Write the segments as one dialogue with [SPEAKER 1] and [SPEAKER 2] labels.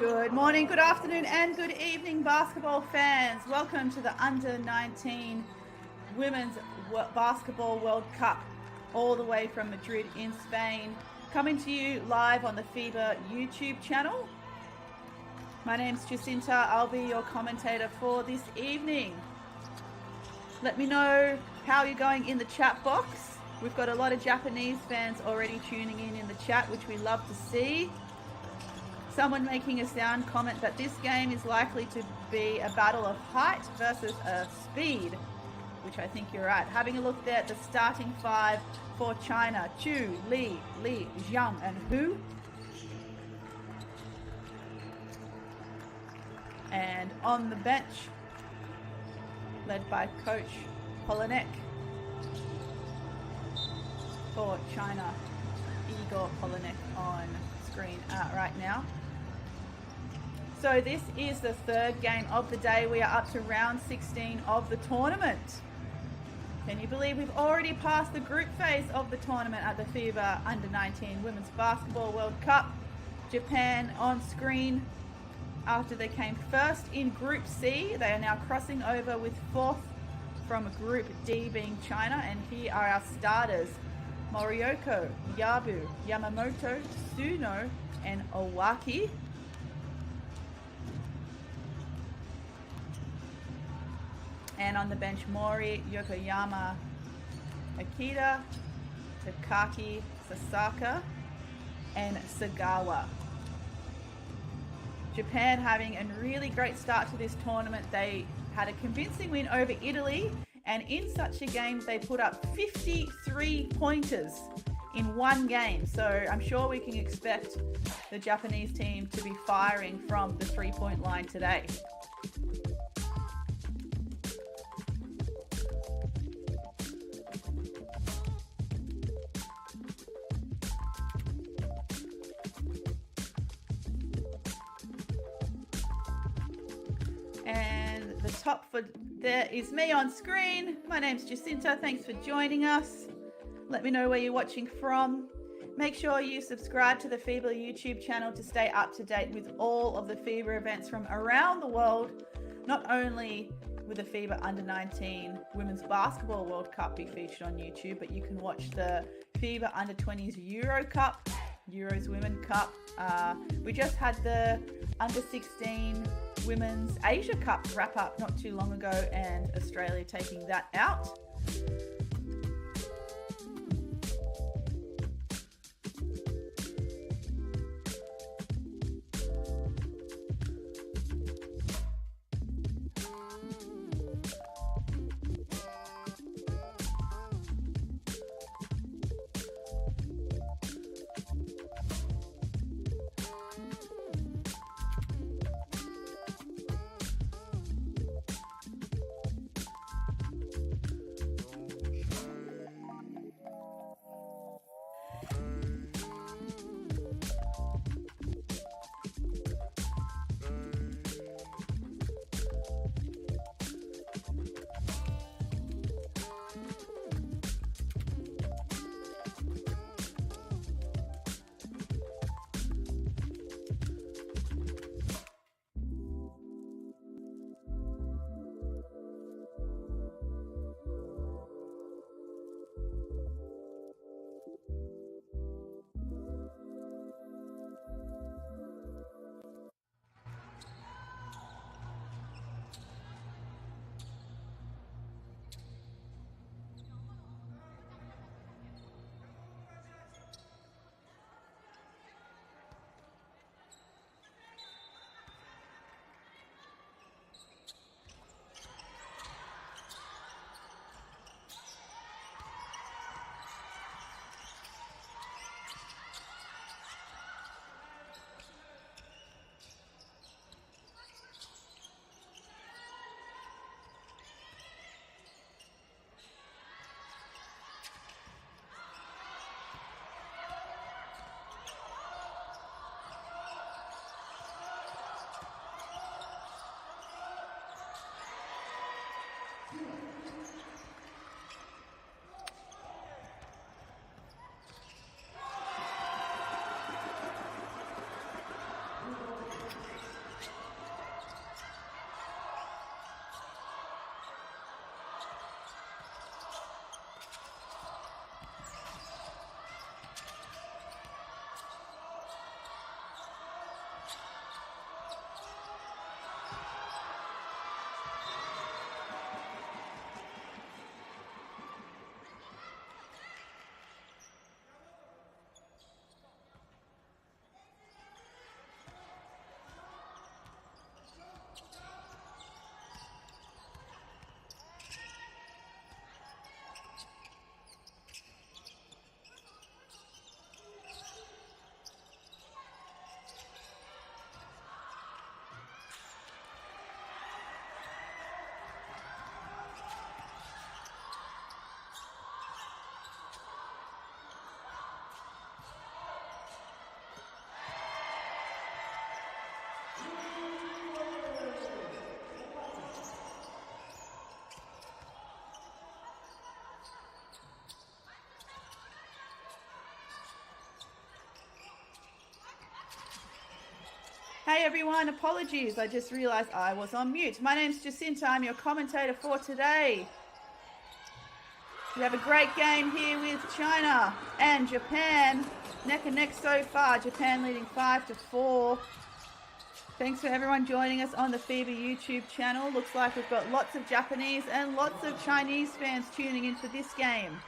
[SPEAKER 1] Good morning, good afternoon, and good evening, basketball fans. Welcome to the Under-19 Women's Basketball World Cup, all the way from Madrid in Spain, coming to you live on the FIBA YouTube channel. My name's Jacinta. I'll be your commentator for this evening. Let me know how you're going in the chat box. We've got a lot of Japanese fans already tuning in the chat, which we love to see. Someone making a sound comment that this game is likely to be a battle of height versus a speed, which I think you're right. Having a look there at the starting five for China: Chu, Li, Zhang, and Hu. And on the bench, led by Coach Polonek for China, Igor Polonek on screen right now. So this is the third game of the day. We are up to round 16 of the tournament. Can you believe we've already passed the group phase of the tournament at the FIBA Under-19 Women's Basketball World Cup? Japan on screen after they came first in Group C. They are now crossing over with fourth from Group D being China. And here are our starters: Moriyoko, Yabu, Yamamoto, Tsuno, and Owaki. And on the bench, Mori, Yokoyama, Akita, Takaki, Sasaka, and Sagawa. Japan having a really great start to this tournament. They had a convincing win over Italy, and in such a game, they put up 53 pointers in one game. So I'm sure we can expect the Japanese team to be firing from the three-point line today. And the top for there is me on screen. My name's Jacinta. Thanks for joining us. Let me know where you're watching from. Make sure you subscribe to the FIBA YouTube channel to stay up to date with all of the FIBA events from around the world. Not only will the FIBA Under-19 Women's Basketball World Cup be featured on YouTube, but you can watch the FIBA Under-20s Euro Cup, Euros Women Cup. We just had the Under-16 Women's Asia Cup wrap up not too long ago, and Australia taking that out. Hey everyone, apologies. I just realized I was on mute. My name's Jacinta. I'm your commentator for today. We have a great game here with China and Japan. Neck and neck so far. Japan leading 5-4. Thanks for everyone joining us on the FIBA YouTube channel. Looks like we've got lots of Japanese and lots of Chinese fans tuning in for this game.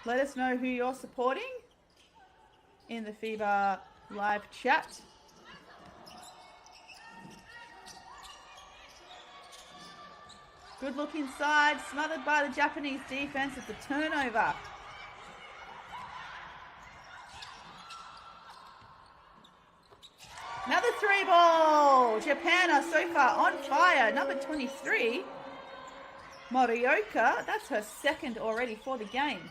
[SPEAKER 1] Let us know who you're supporting in the FIBA live chat. Good look inside, smothered by the Japanese defense. It's a turnover. Another three ball. Japan are so far on fire. Number 23, Morioka. That's her second already for the game.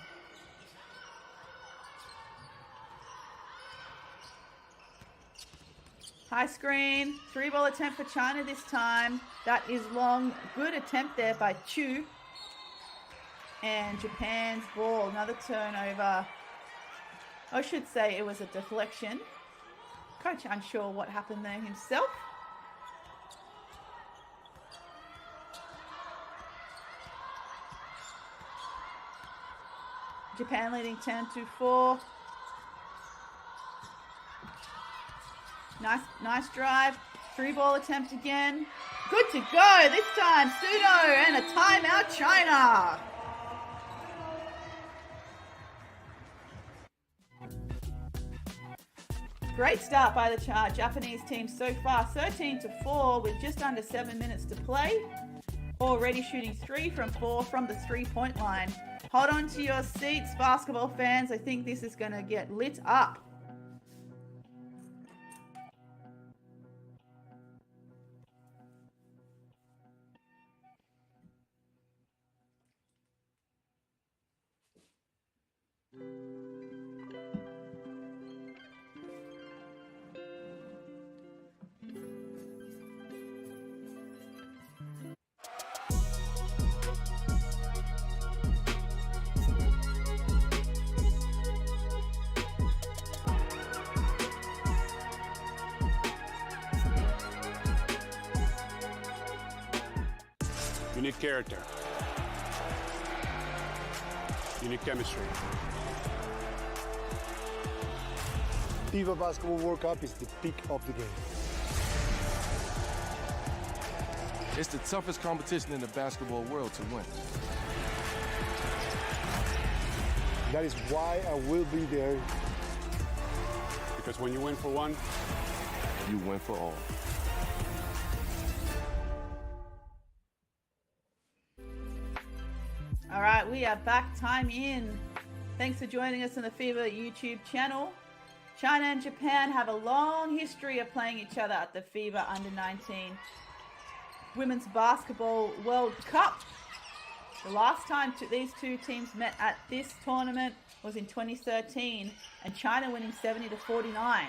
[SPEAKER 1] High screen, three ball attempt for China this time. That is long. Good attempt there by Chu. And Japan's ball, another turnover. I should say it was a deflection. Coach unsure what happened there himself. Japan leading 10-4. Nice drive. Three ball attempt again. Good to go. This time, Sudo and a timeout, China. Great start by the Japanese team so far. 13-4 with just under 7 minutes to play. Already shooting 3 from 4 from the three-point line. Hold on to your seats, basketball fans. I think this is going to get lit up.
[SPEAKER 2] Unique character. Unique chemistry.
[SPEAKER 3] FIBA Basketball World Cup is the peak of the game.
[SPEAKER 4] It's the toughest competition in the basketball world to win.
[SPEAKER 3] That is why I will be there.
[SPEAKER 2] Because when you win for one,
[SPEAKER 4] You win for all.
[SPEAKER 1] All right, we are back. Time in. Thanks for joining us on the FIBA YouTube channel. China and Japan have a long history of playing each other at the FIBA Under-19 Women's Basketball World Cup. The last time these two teams met at this tournament was in 2013, and China winning 70-49.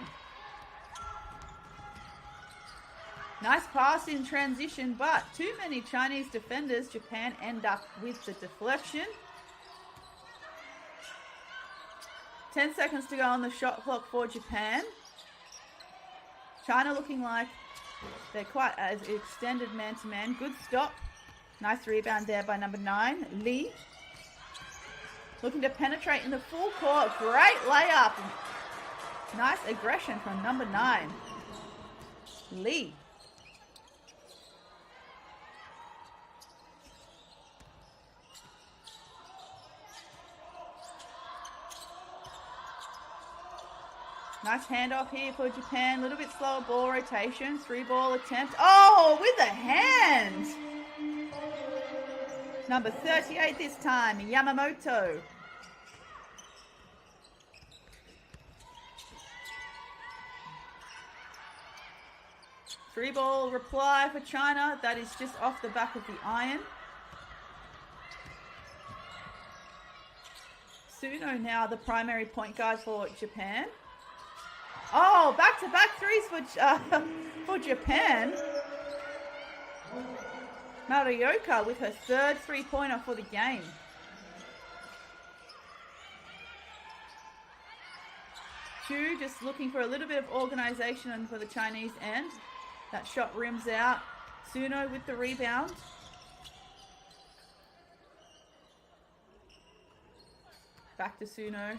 [SPEAKER 1] Nice pass in transition, but too many Chinese defenders. Japan end up with the deflection. 10 seconds to go on the shot clock for Japan. China looking like they're quite as extended man-to-man. Good stop. Nice rebound there by number 9, Lee. Looking to penetrate in the full court. Great layup. Nice aggression from number 9, Lee. Nice handoff here for Japan. A little bit slower ball rotation. 3-ball attempt. Oh, with a hand. Number 38 this time, Yamamoto. Three-ball reply for China. That is just off the back of the iron. Suno now the primary point guard for Japan. Oh, back-to-back threes for Japan. Morioka with her third three-pointer for the game. Chu just looking for a little bit of organization for the Chinese end. That shot rims out. Suno with the rebound. Back to Suno.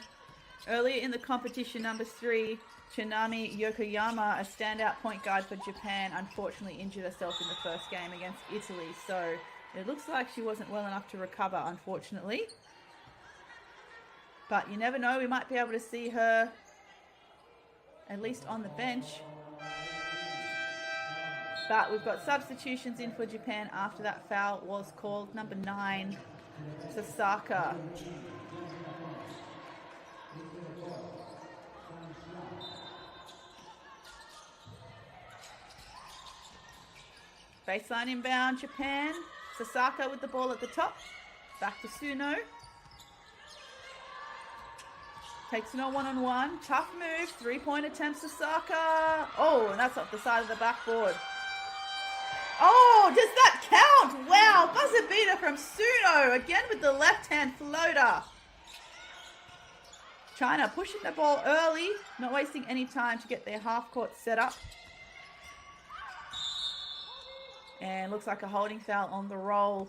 [SPEAKER 1] Earlier in the competition, number 3, Tsunami Yokoyama, a standout point guard for Japan, unfortunately injured herself in the first game against Italy. So it looks like she wasn't well enough to recover, unfortunately. But you never know, we might be able to see her at least on the bench. But we've got substitutions in for Japan after that foul was called. Number 9, Sasaka. Baseline inbound, Japan. Sasaka with the ball at the top. Back to Suno. Takes it on one-on-one. Tough move. 3-point attempt, Sasaka. Oh, and that's off the side of the backboard. Oh, does that count? Wow, buzzer beater from Suno. Again with the left-hand floater. China pushing the ball early. Not wasting any time to get their half-court set up. And looks like a holding foul on the roll.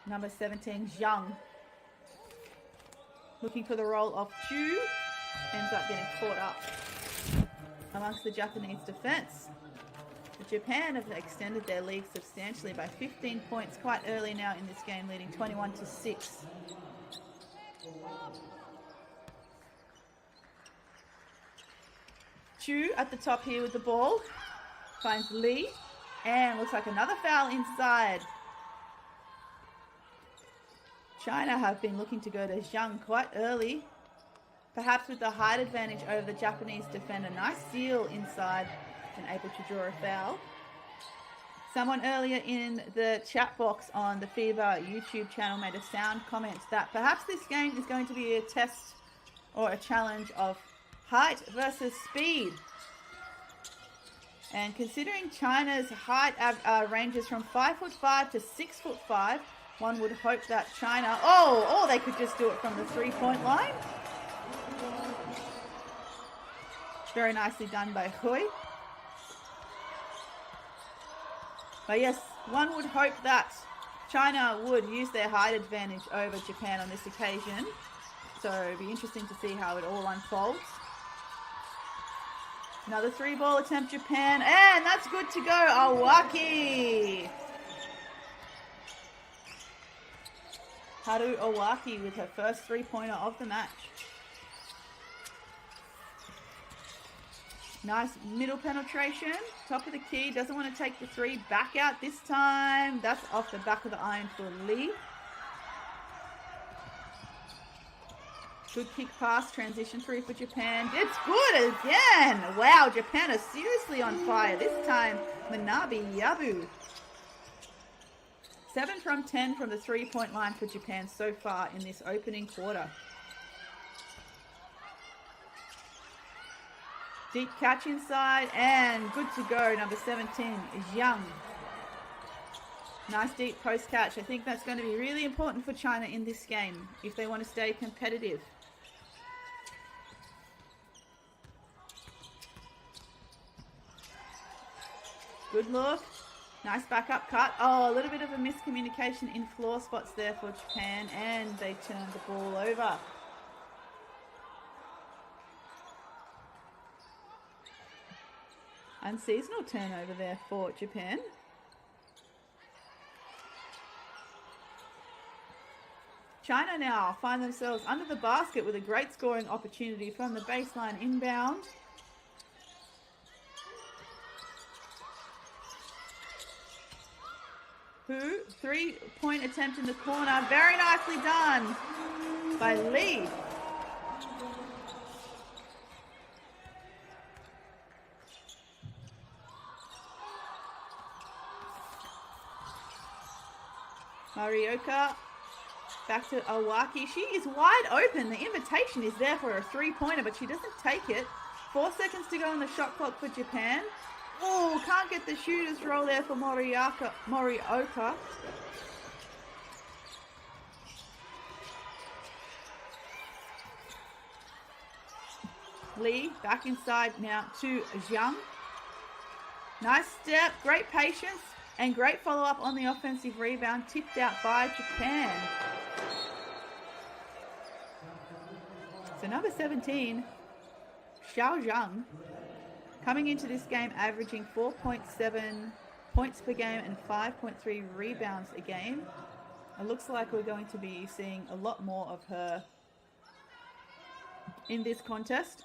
[SPEAKER 1] Number 17, Zhang. Looking for the roll of Chu. Ends up getting caught up amongst the Japanese defense. Japan have extended their lead substantially by 15 points quite early now in this game, leading 21-6. Chu at the top here with the ball. Finds Lee. And looks like another foul inside. China have been looking to go to Zhang quite early. Perhaps with the height advantage over the Japanese defender. Nice steal inside and able to draw a foul. Someone earlier in the chat box on the FIBA YouTube channel made a sound comment that perhaps this game is going to be a test or a challenge of height versus speed. And considering China's height ranges from 5'5" to 6'5", one would hope that China, or they could just do it from the 3-point line. Very nicely done by Hui. But yes, one would hope that China would use their height advantage over Japan on this occasion. So it'll be interesting to see how it all unfolds. Another 3-ball attempt, Japan, and that's good to go. Owaki. Haru Owaki with her first 3-pointer of the match. Nice middle penetration, top of the key, doesn't want to take the 3, back out this time. That's off the back of the iron for Lee. Good kick pass, transition 3 for Japan. It's good again. Wow, Japan is seriously on fire. This time, Manabi Yabu. 7 from 10 from the 3-point line for Japan so far in this opening quarter. Deep catch inside and good to go. Number 17, Zhang. Nice deep post catch. I think that's going to be really important for China in this game if they want to stay competitive. Good look. Nice backup cut. Oh, a little bit of a miscommunication in floor spots there for Japan, and they turned the ball over. Unseasonal turnover there for Japan. China now find themselves under the basket with a great scoring opportunity from the baseline inbound. Hu, 3-point attempt in the corner. Very nicely done by Lee. Morioka, back to Owaki. She is wide open. The invitation is there for a 3-pointer, but she doesn't take it. 4 seconds to go on the shot clock for Japan. Oh, can't get the shooter's roll there for Morioka. Lee back inside now to Zhang. Nice step, great patience, and great follow-up on the offensive rebound, tipped out by Japan. So number 17, Xiao Zhang, coming into this game averaging 4.7 points per game and 5.3 rebounds a game. It looks like we're going to be seeing a lot more of her in this contest.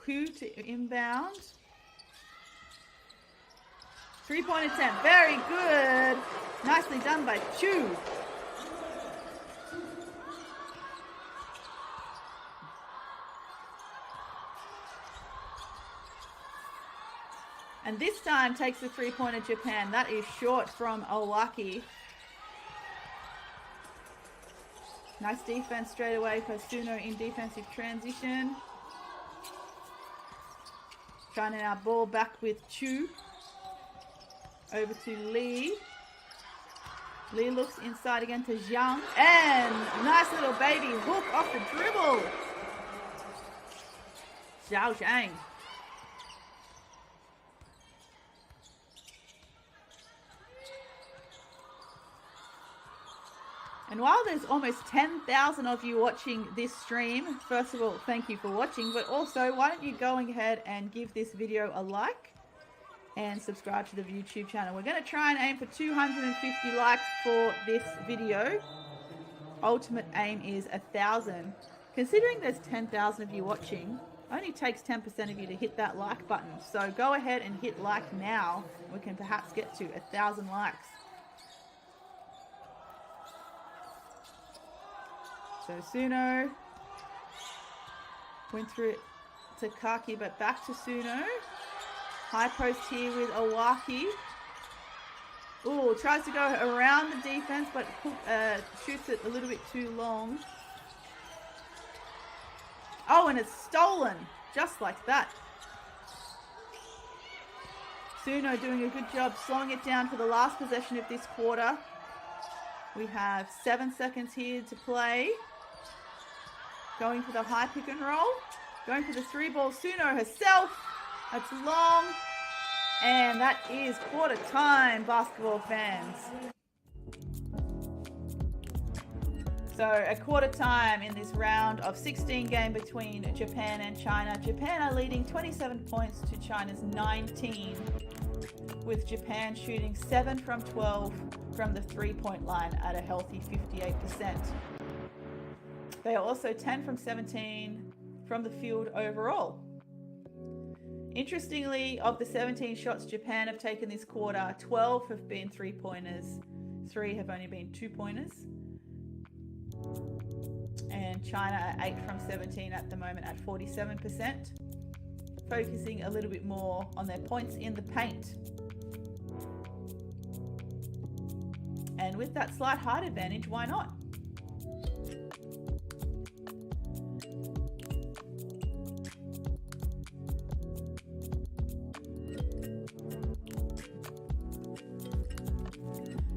[SPEAKER 1] Hu to inbound. 3-point attempt, very good. Nicely done by Chu. And this time takes the 3-pointer Japan. That is short from Owaki. Nice defense straight away for Suno in defensive transition. Trying to now ball back with Chu. Over to Lee. Lee looks inside again to Zhang. And nice little baby hook off the dribble. Xiao Zhang. And while there's almost 10,000 of you watching this stream, first of all, thank you for watching, but also why don't you go ahead and give this video a like and subscribe to the YouTube channel. We're going to try and aim for 250 likes for this video. Ultimate aim is 1,000. Considering there's 10,000 of you watching, it only takes 10% of you to hit that like button. So go ahead and hit like now. We can perhaps get to 1,000 likes. So Suno went through it to Kaki, but back to Suno. High post here with Owaki. Ooh, tries to go around the defense, but shoots it a little bit too long. Oh, and it's stolen, just like that. Suno doing a good job slowing it down for the last possession of this quarter. We have 7 seconds here to play. Going for the high pick and roll. Going for the 3-ball. Suno herself. That's long. And that is quarter time, basketball fans. So a quarter time in this round of 16 game between Japan and China. Japan are leading 27 points to China's 19, with Japan shooting 7 from 12 from the 3-point line at a healthy 58%. They are also 10 from 17 from the field overall. Interestingly, of the 17 shots Japan have taken this quarter, 12 have been 3-pointers, 3 have only been 2-pointers. And China are 8 from 17 at the moment at 47%, focusing a little bit more on their points in the paint. And with that slight height advantage, why not?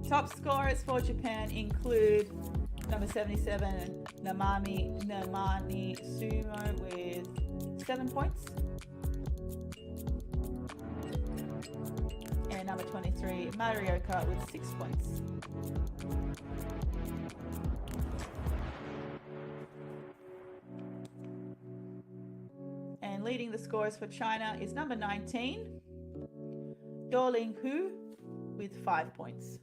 [SPEAKER 1] Top scorers for Japan include number 77, Namani Sumo with 7 points. And number 23, Marioka with 6 points. And leading the scorers for China is number 19, Doling Hu with 5 points.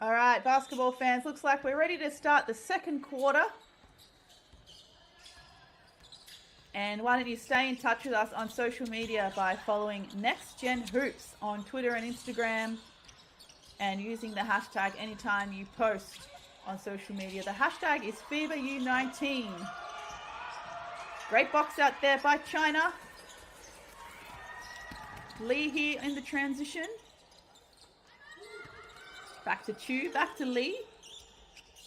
[SPEAKER 1] All right, basketball fans, looks like we're ready to start the second quarter. And why don't you stay in touch with us on social media by following Next Gen Hoops on Twitter and Instagram and using the hashtag anytime you post on social media. The hashtag is FIBA U19. Great box out there by China. Lee here in the transition. Back to Chu, back to Lee.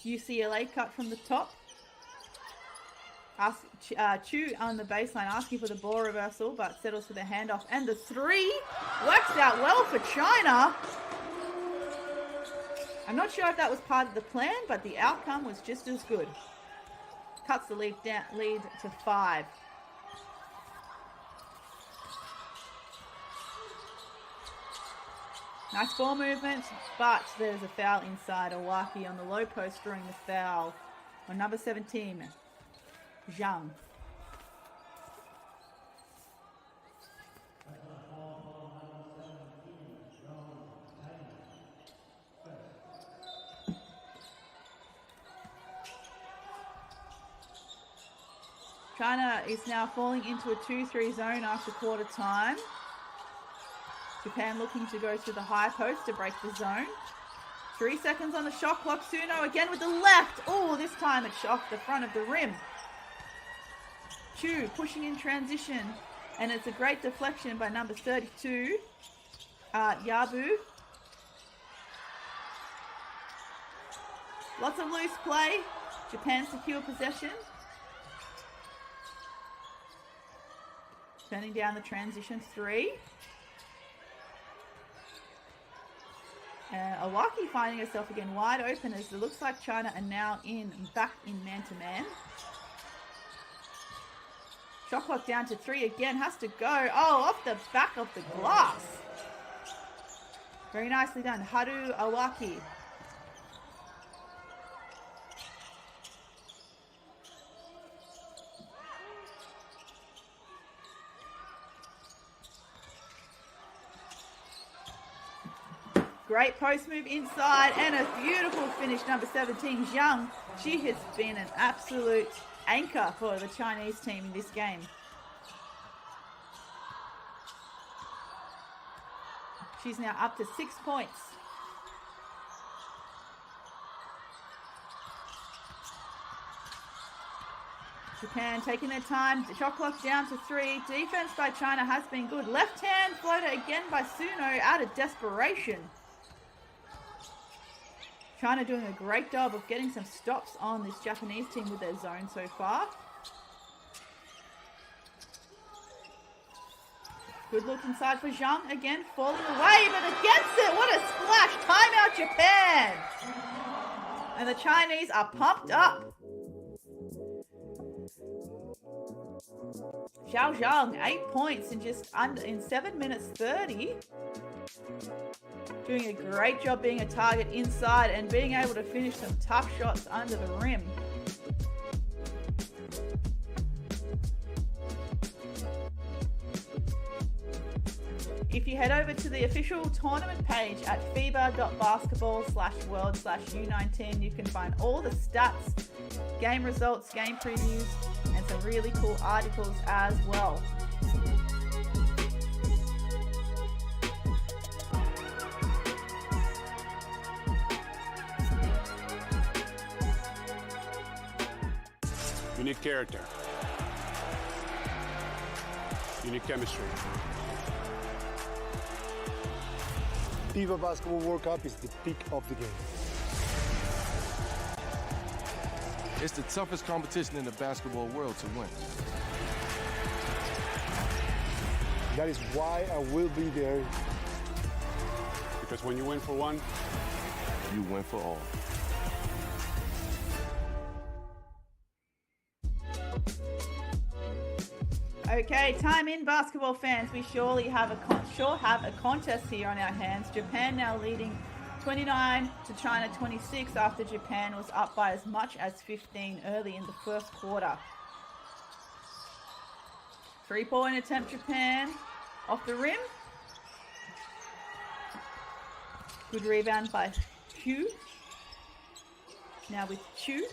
[SPEAKER 1] UCLA cut from the top. Chu on the baseline asking for the ball reversal, but settles for the handoff. And the three works out well for China. I'm not sure if that was part of the plan, but the outcome was just as good. Cuts the lead to 5. Nice ball movement, but there's a foul inside. Owaki on the low post drawing the foul on number 17, Zhang. China is now falling into a 2-3 zone after quarter time. Japan looking to go to the high post to break the zone. 3 seconds on the shot clock. Suno again with the left. Oh, this time it's off the front of the rim. Chu pushing in transition. And it's a great deflection by number 32, Yabu. Lots of loose play. Japan secure possession. Turning down the transition 3. Owaki finding herself again wide open as it looks like China are now back in man-to-man. Shot clock down to 3 again, has to go. Oh, off the back of the glass. Very nicely done, Haru Owaki. Great post move inside and a beautiful finish, number 17, Zhang. She has been an absolute anchor for the Chinese team in this game. She's now up to 6 points. Japan taking their time. The shot clock down to 3. Defense by China has been good. Left hand floater again by Suno out of desperation. China doing a great job of getting some stops on this Japanese team with their zone so far. Good look inside for Zhang. Again, falling away, but against it. What a splash. Timeout Japan. And the Chinese are pumped up. Xiao Zhang, 8 points in 7 minutes 30. Doing a great job being a target inside and being able to finish some tough shots under the rim. If you head over to the official tournament page at fiba.basketball/world/U19, you can find all the stats, game results, game previews, and some really cool articles as well.
[SPEAKER 2] You need character. You need chemistry.
[SPEAKER 3] FIBA Basketball World Cup is the peak of the game.
[SPEAKER 4] It's the toughest competition in the basketball world to win.
[SPEAKER 3] That is why I will be there.
[SPEAKER 2] Because when you win for one,
[SPEAKER 4] You win for all.
[SPEAKER 1] Okay, time in, basketball fans. We sure have a contest here on our hands. Japan now leading 29 to China 26 after Japan was up by as much as 15 early in the first quarter. 3-point attempt, Japan off the rim. Good rebound by Hugh. Now with Chu.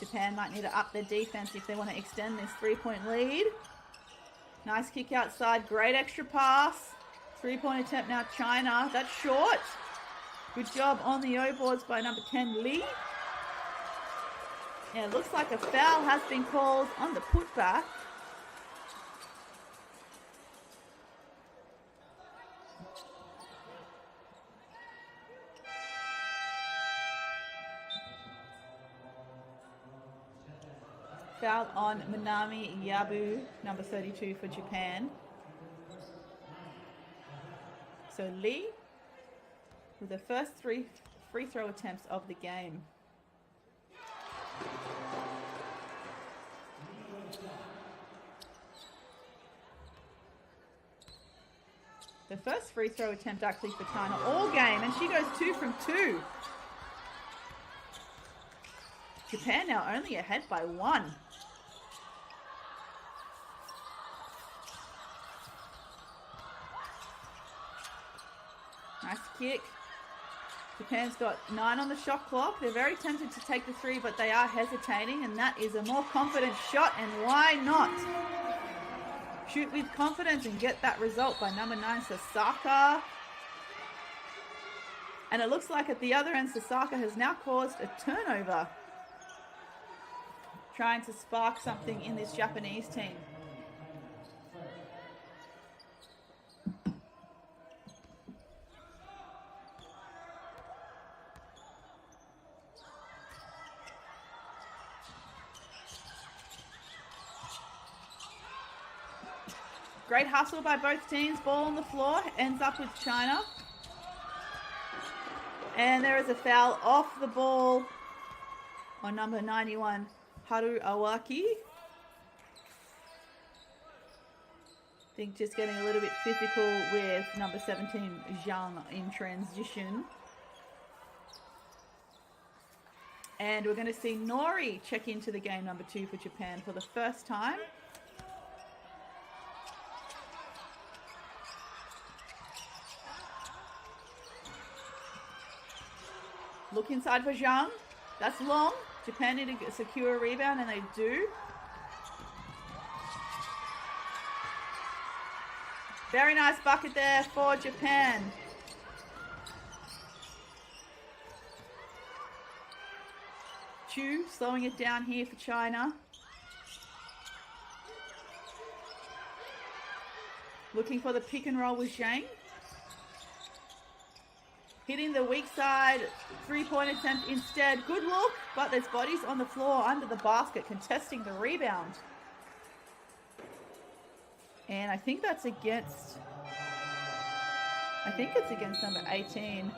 [SPEAKER 1] Japan might need to up their defense if they want to extend this 3-point lead. Nice kick outside. Great extra pass. 3-point attempt now, China. That's short. Good job on the O boards by number 10, Lee. Yeah, it looks like a foul has been called on the putback. Foul on Minami Yabu, number 32 for Japan. So Lee with the first 3 free throw attempts of the game. The first free throw attempt actually for China all game, and she goes 2 from 2. Japan now only ahead by 1. Nice kick. Japan's got 9 on the shot clock. They're very tempted to take the 3, but they are hesitating, and that is a more confident shot, and why not? Shoot with confidence and get that result by number 9, Sasaka. And it looks like at the other end, Sasaka has now caused a turnover, trying to spark something in this Japanese team. Great hustle by both teams. Ball on the floor. Ends up with China. And there is a foul off the ball on number 91, Haru Awaki. I think just getting a little bit physical with number 17, Zhang, in transition. And we're going to see Nori check into the game, number 2 for Japan, for the first time. Look inside for Zhang. That's long. Japan need to secure a rebound, and they do. Very nice bucket there for Japan. Chu slowing it down here for China. Looking for the pick and roll with Zhang. Hitting the weak side, 3-point attempt instead. Good look, but there's bodies on the floor under the basket contesting the rebound. And I think that's against, it's against number 18,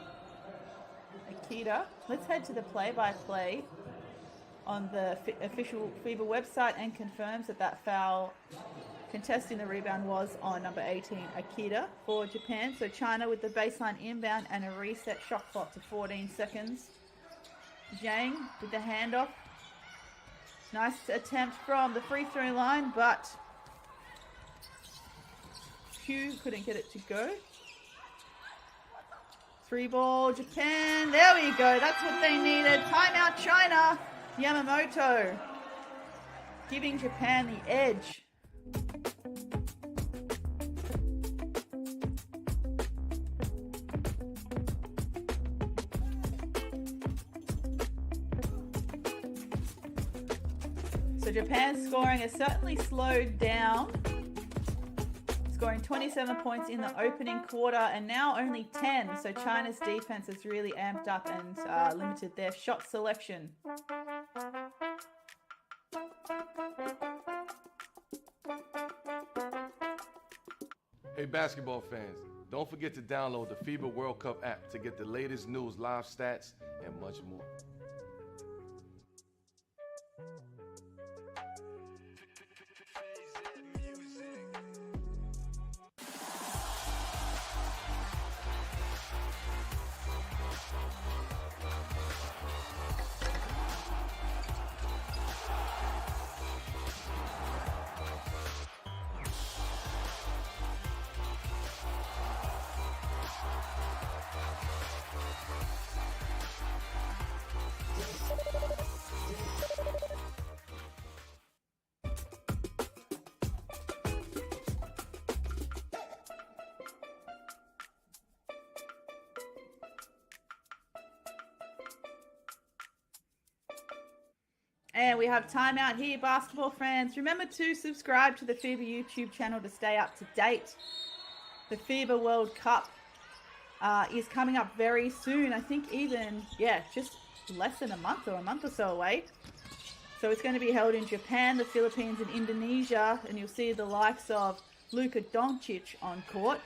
[SPEAKER 1] Akita. Let's head to the play-by-play on the official FIBA website and confirms that foul contesting the rebound was on number 18, Akita, for Japan. So China with the baseline inbound and a reset shot clock to 14 seconds. Zhang with the handoff. Nice attempt from the free throw line, but Hugh couldn't get it to go. 3-ball Japan. There we go. That's what they needed. Timeout China. Yamamoto giving Japan the edge. So Japan's scoring has certainly slowed down, scoring 27 points in the opening quarter and now only 10. So China's defense has really amped up and limited their shot selection.
[SPEAKER 4] Hey basketball fans, don't forget to download the FIBA World Cup app to get the latest news, live stats, and much more.
[SPEAKER 1] And we have timeout here, basketball fans. Remember to subscribe to the FIBA YouTube channel to stay up to date. The FIBA World Cup is coming up very soon. I think even, just less than a month or so away. So it's going to be held in Japan, the Philippines, and Indonesia. And you'll see the likes of Luka Doncic on court.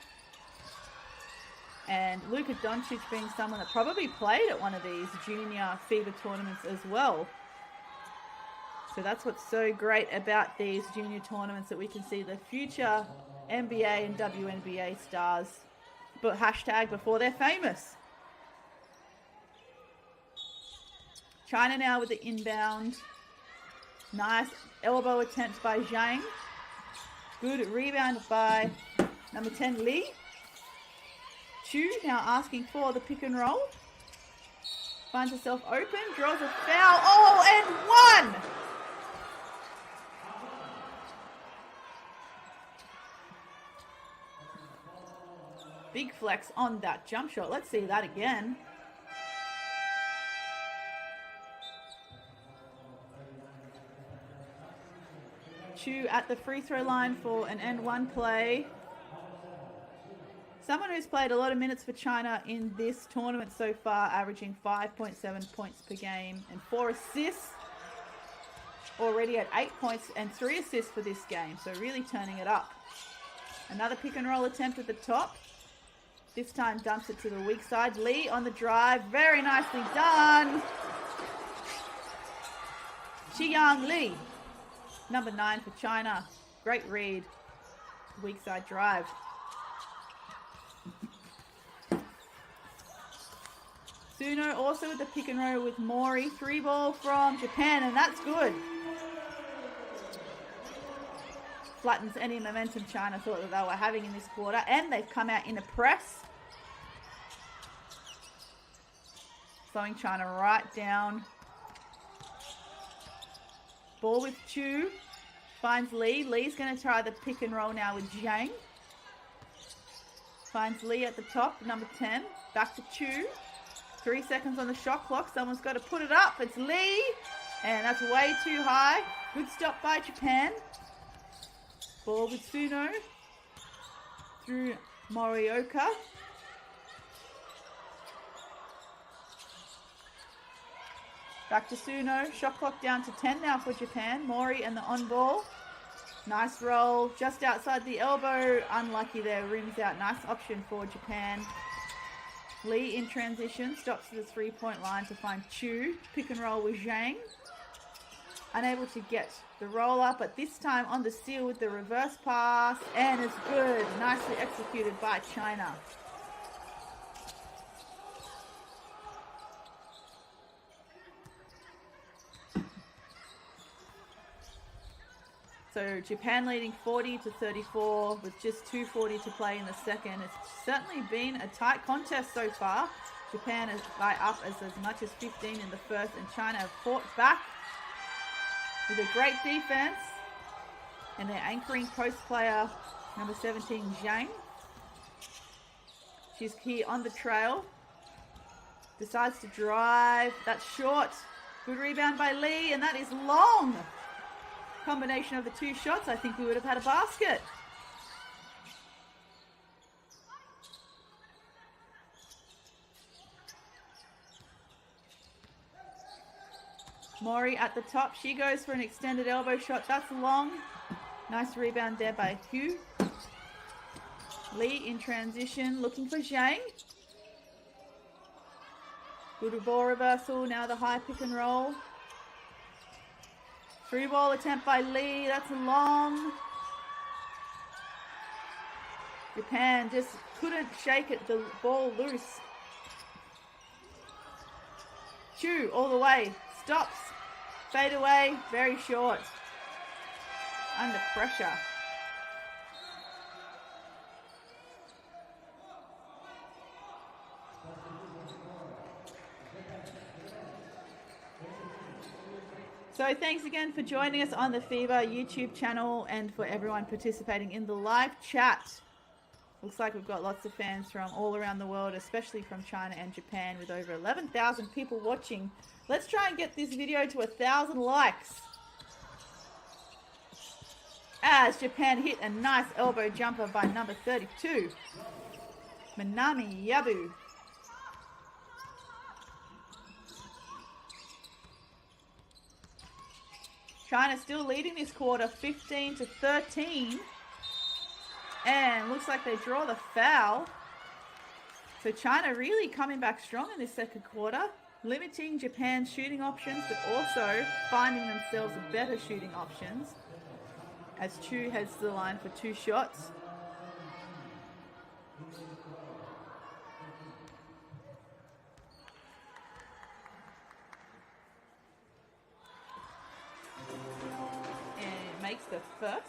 [SPEAKER 1] And Luka Doncic being someone that probably played at one of these junior FIBA tournaments as well. So that's what's so great about these junior tournaments, that we can see the future NBA and WNBA stars, but hashtag before they're famous. China now with the inbound. Nice elbow attempt by Zhang. Good rebound by number 10, Lee. Chu now asking for the pick and roll. Finds herself open, draws a foul. Oh, and one! Big flex on that jump shot. Let's see that again. Chu at the free throw line for an end one play. Someone who's played a lot of minutes for China in this tournament so far, averaging 5.7 points per game and 4 assists. Already at 8 points and 3 assists for this game, so really turning it up. Another pick and roll attempt at the top. This time dumps it to the weak side. Lee on the drive, very nicely done. Xiyang Li, number 9 for China. Great read. Weak side drive. Suno also with the pick and roll with Mori. 3 ball from Japan, and that's good. Flattens any momentum China thought that they were having in this quarter, and they've come out in a press. Slowing China right down. Ball with Chu. Finds Lee. Lee's going to try the pick and roll now with Zhang. Finds Lee at the top, number 10. Back to Chu. 3 seconds on the shot clock. Someone's got to put it up. It's Lee. And that's way too high. Good stop by Japan. Ball with Suno. Through Morioka. Back to Suno. Shot clock down to 10 now for Japan. Mori and the on ball. Nice roll. Just outside the elbow. Unlucky there. Rims out. Nice option for Japan. Lee in transition. Stops to the 3-point line to find Chu. Pick and roll with Zhang. Unable to get the roll up, but this time on the steal with the reverse pass. And it's good. Nicely executed by China. So Japan leading 40-34 with just 2:40 to play in the second. It's certainly been a tight contest so far. Japan is by up as much as 15 in the first, and China have fought back with a great defense. And they're anchoring post player number 17, Zhang. She's here on the trail. Decides to drive. That's short. Good rebound by Lee, and that is long. Combination of the 2 shots, I think we would have had a basket. Mori at the top. She goes for an extended elbow shot. That's long. Nice rebound there by Hugh. Lee in transition, looking for Zhang. Good ball reversal. Now the high pick and roll. 3-ball attempt by Lee. That's long. Japan just couldn't shake it. The ball loose. Chu all the way. Stops. Fade away. Very short. Under pressure. So thanks again for joining us on the FIBA YouTube channel, and for everyone participating in the live chat. Looks like we've got lots of fans from all around the world, especially from China and Japan, with over 11,000 people watching. Let's try and get this video to 1,000 likes. As Japan hit a nice elbow jumper by number 32, Minami Yabu. China still leading this quarter, 15-13. And looks like they draw the foul. So China really coming back strong in this second quarter, limiting Japan's shooting options, but also finding themselves better shooting options. As Chu heads to the line for 2 shots. And makes the first.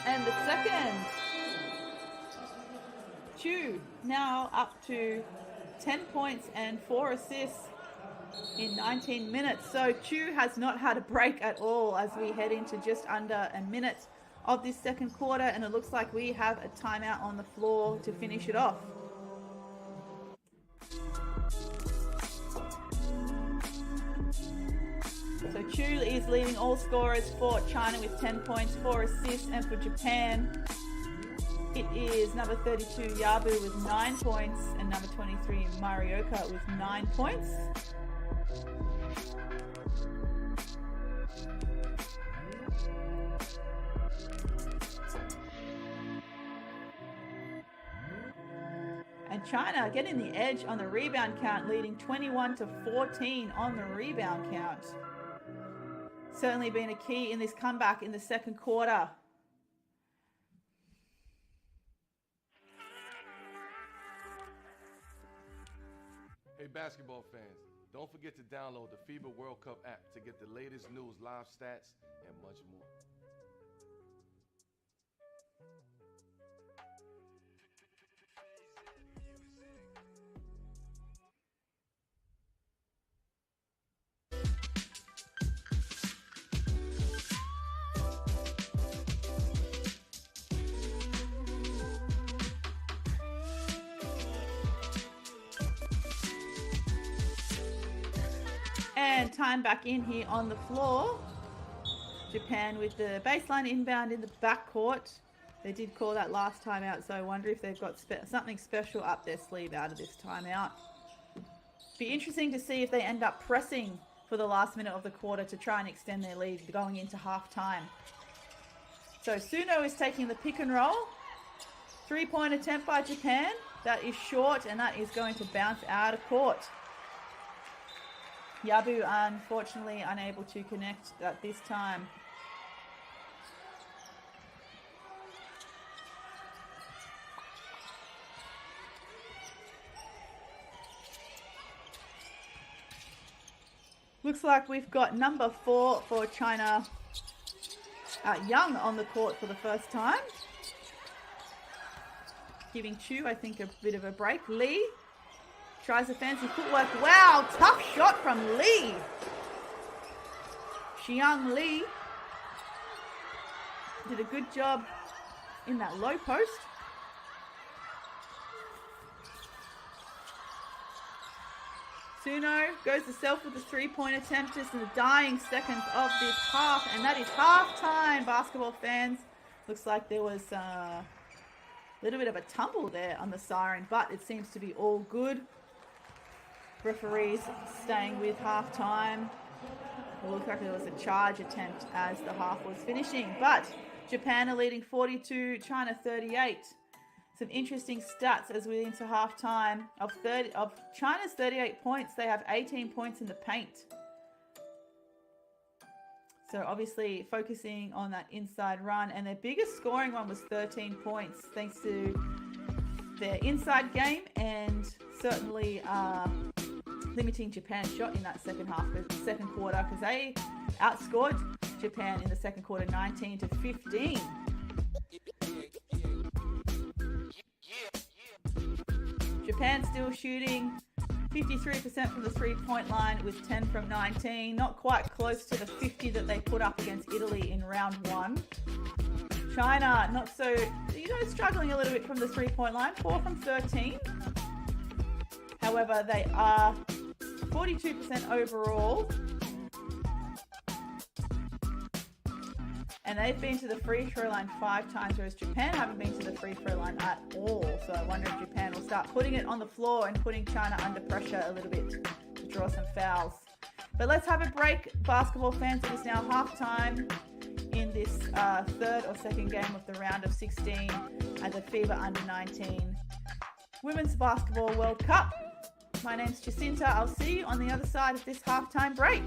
[SPEAKER 1] And the second. Chu now up to 10 points and 4 assists in 19 minutes. So Chu has not had a break at all as we head into just under a minute of this second quarter, and it looks like we have a timeout on the floor to finish it off. So Chu is leading all scorers for China with 10 points, 4 assists, and for Japan, it is number 32 Yabu with 9 points and number 23 Marioka with 9 points. And China getting the edge on the rebound count, leading 21-14 on the rebound count. Certainly been a key in this comeback in the second quarter.
[SPEAKER 4] Hey basketball fans, don't forget to download the FIBA World Cup app to get the latest news, live stats, and much more.
[SPEAKER 1] And time back in here on the floor. Japan with the baseline inbound in the backcourt. They did call that last timeout, so I wonder if they've got something special up their sleeve out of this timeout. Be interesting to see if they end up pressing for the last minute of the quarter to try and extend their lead going into halftime. So Suno is taking the pick and roll. 3-point attempt by Japan. That is short, and that is going to bounce out of court. Yabu unfortunately unable to connect at this time. Looks like we've got number 4 for China, Young, on the court for the first time. Giving Chu, I think, a bit of a break. Lee tries a fancy footwork. Wow, tough shot from Lee. Xiang Lee did a good job in that low post. Suno goes to self with the 3-point attempt just in the dying seconds of this half, and that is halftime, basketball fans. Looks like there was a little bit of a tumble there on the siren, but it seems to be all good. Referees staying with halftime. It looked like there was a charge attempt as the half was finishing, but Japan are leading 42, China 38. Some interesting stats as we're into halftime. Of China's 38 points, they have 18 points in the paint. So obviously focusing on that inside run, and their biggest scoring one was 13 points, thanks to their inside game and certainly limiting Japan's shot in that second quarter, because they outscored Japan in the second quarter 19-15. Japan still shooting 53% from the three-point line with 10 from 19. Not quite close to the 50 that they put up against Italy in round one. China, not so, struggling a little bit from the three-point line, 4 from 13. However, they are 42% overall. And they've been to the free throw line 5 times, whereas Japan haven't been to the free throw line at all. So I wonder if Japan will start putting it on the floor and putting China under pressure a little bit to draw some fouls. But let's have a break, basketball fans. It is now halftime in this third or second game of the round of 16 at the FIBA U19 Women's Basketball World Cup. My name's Jacinta. I'll see you on the other side of this halftime break.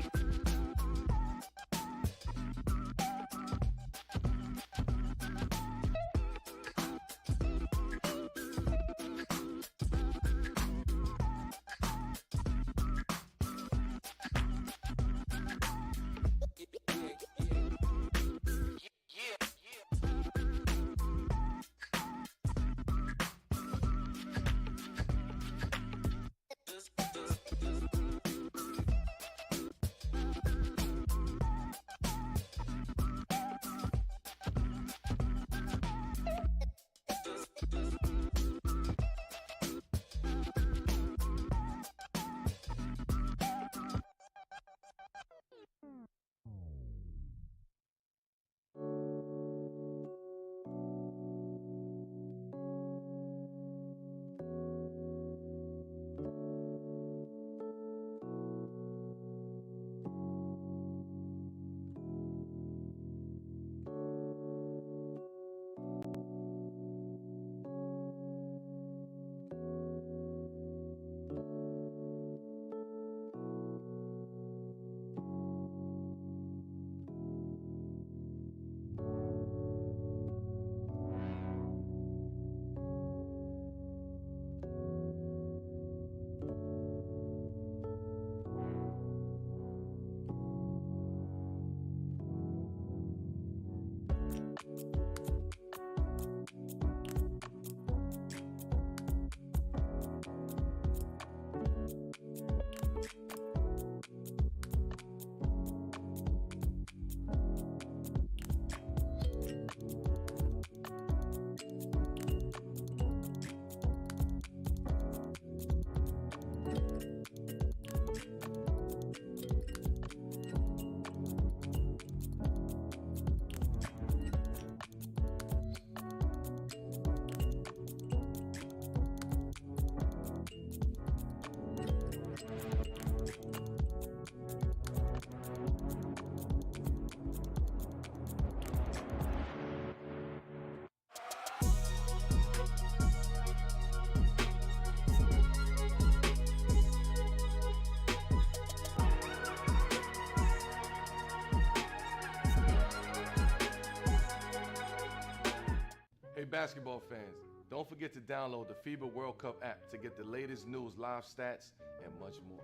[SPEAKER 4] Hey basketball fans, don't forget to download the FIBA World Cup app to get the latest news, live stats, and much more.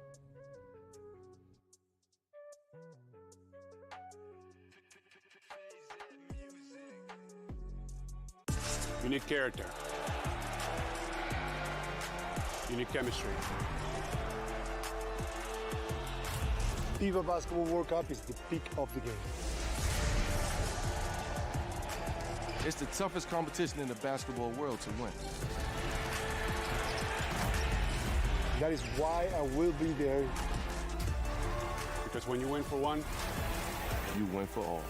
[SPEAKER 2] You need character. You need chemistry.
[SPEAKER 3] FIBA Basketball World Cup is the peak of the game.
[SPEAKER 4] It's the toughest competition in the basketball world to win.
[SPEAKER 3] That is why I will be there.
[SPEAKER 2] Because when you win for one,
[SPEAKER 4] You win for all.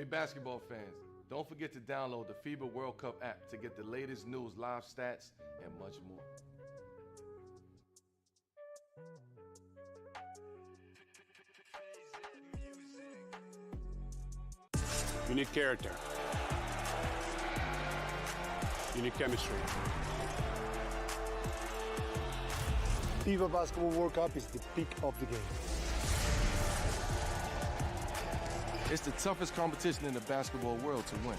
[SPEAKER 4] Hey basketball fans, don't forget to download the FIBA World Cup app to get the latest news, live stats, and much more.
[SPEAKER 2] You need character. You need chemistry.
[SPEAKER 3] FIBA Basketball World Cup is the peak of the game.
[SPEAKER 4] It's the toughest competition in the basketball world to win.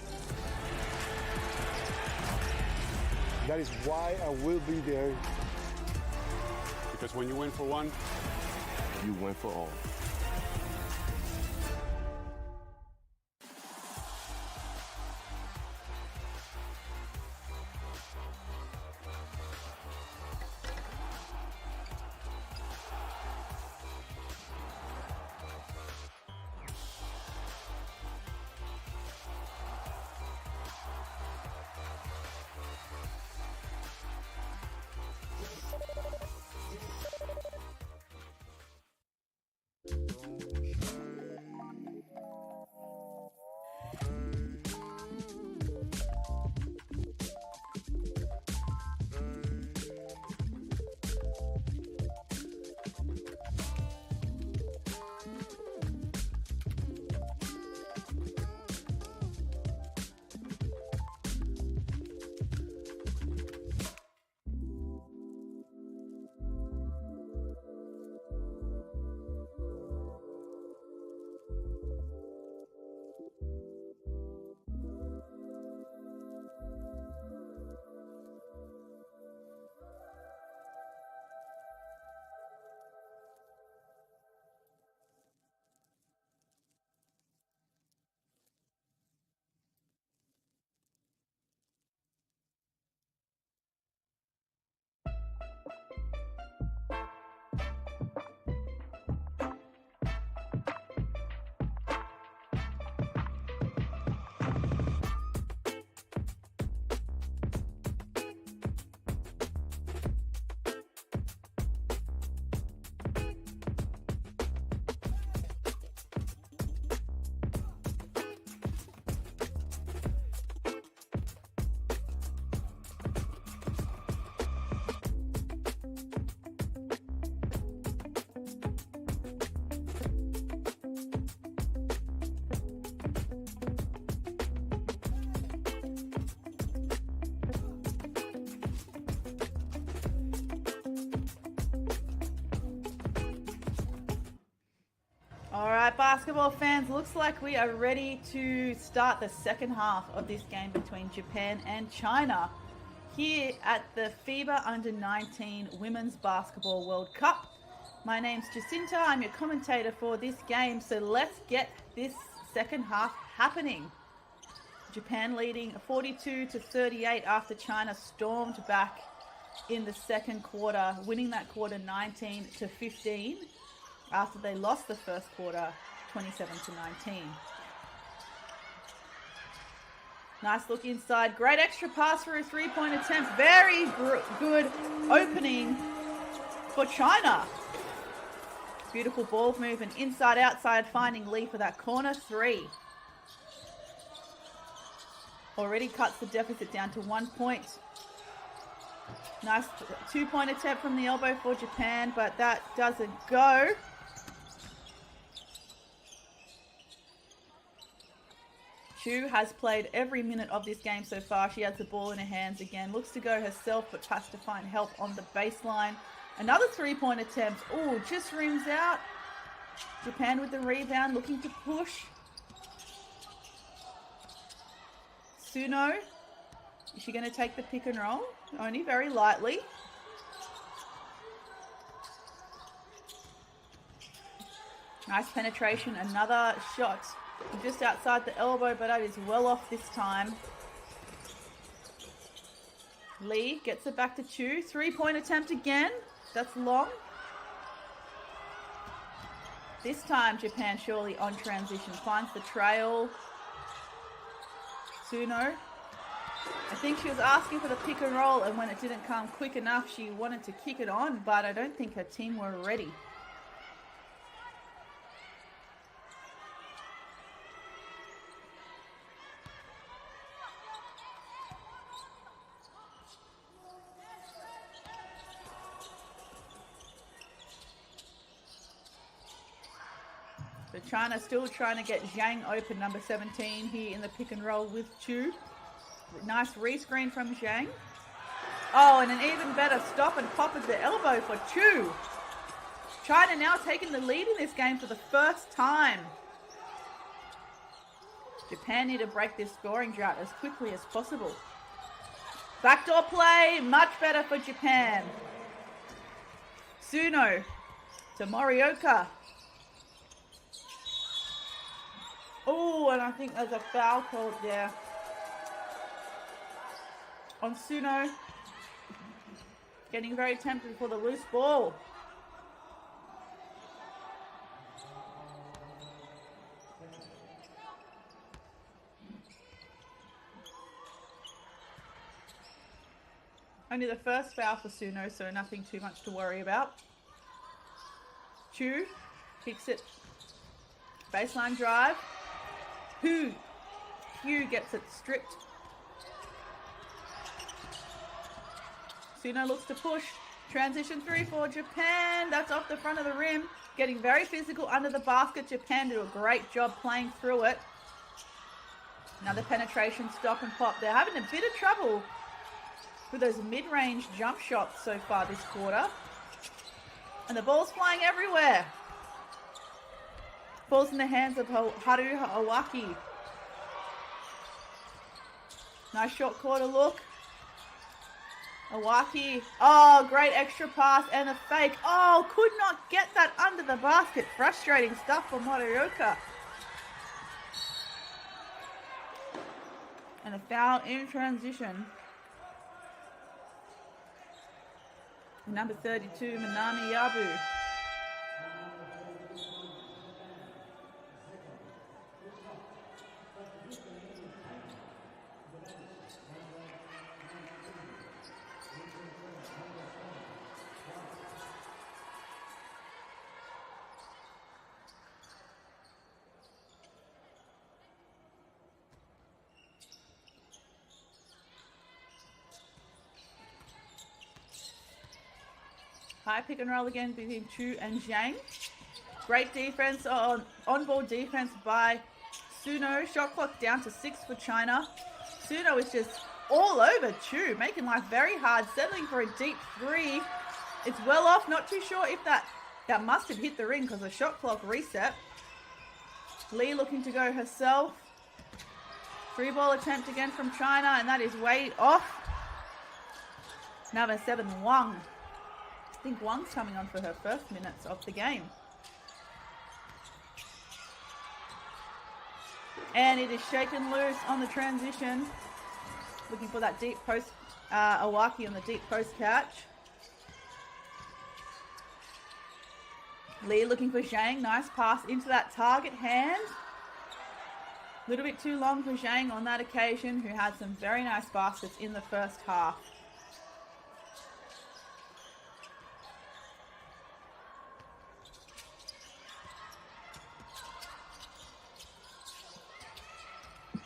[SPEAKER 3] That is why I will be there.
[SPEAKER 2] Because when you win for one,
[SPEAKER 4] You win for all.
[SPEAKER 1] All right, basketball fans, looks like we are ready to start the second half of this game between Japan and China here at the FIBA U19 Women's Basketball World Cup. My name's Jacinta, I'm your commentator for this game, so let's get this second half happening. Japan leading 42-38 after China stormed back in the second quarter, winning that quarter 19-15 after they lost the first quarter 27-19. Nice look inside, great extra pass for a three-point attempt. Very good opening for China. Beautiful ball movement inside outside, finding Lee for that corner three. Already cuts the deficit down to 1 point. Nice two-point attempt from the elbow for Japan, but that doesn't go. Chu has played every minute of this game so far. She has the ball in her hands again. Looks to go herself, but has to find help on the baseline. Another three-point attempt. Oh, just rims out. Japan with the rebound, looking to push. Suno. Is she going to take the pick and roll? Only very lightly. Nice penetration. Another shot just outside the elbow, but that is well off this time. Lee gets it back to Chu. Three-point attempt again. That's long. This time, Japan surely on transition. Finds the trail. Suno. I think she was asking for the pick and roll, and when it didn't come quick enough, she wanted to kick it on, but I don't think her team were ready. So China still trying to get Zhang open, number 17, here in the pick and roll with Chu. Nice rescreen from Zhang. Oh, and an even better stop and pop at the elbow for Chu. China now taking the lead in this game for the first time. Japan need to break this scoring drought as quickly as possible. Backdoor play, much better for Japan. Suno to Morioka. Oh, and I think there's a foul called there on Suno. Getting very tempted for the loose ball. Only the first foul for Suno, so nothing too much to worry about. Chu kicks it. Baseline drive. Hugh gets it stripped. Suno looks to push. Transition three for Japan. That's off the front of the rim. Getting very physical under the basket. Japan do a great job playing through it. Another penetration, stop and pop. They're having a bit of trouble with those mid-range jump shots so far this quarter. And the ball's flying everywhere. Falls in the hands of Haru Awaki. Nice short quarter look. Awaki. Oh, great extra pass and a fake. Oh, could not get that under the basket. Frustrating stuff for Morioka. And a foul in transition. Number 32, Minami Yabu. High pick and roll again between Chu and Zhang. Great defense, on-ball defense by Suno. Shot clock down to 6 for China. Suno is just all over Chu, making life very hard, settling for a deep three. It's well off, not too sure if that must have hit the ring because the shot clock reset. Lee looking to go herself. Free ball attempt again from China, and that is way off. Number 7, Wang. I think Wang's coming on for her first minutes of the game. And it is shaken loose on the transition. Looking for that deep post, Awaki on the deep post catch. Lee looking for Zhang. Nice pass into that target hand. A little bit too long for Zhang on that occasion, who had some very nice baskets in the first half.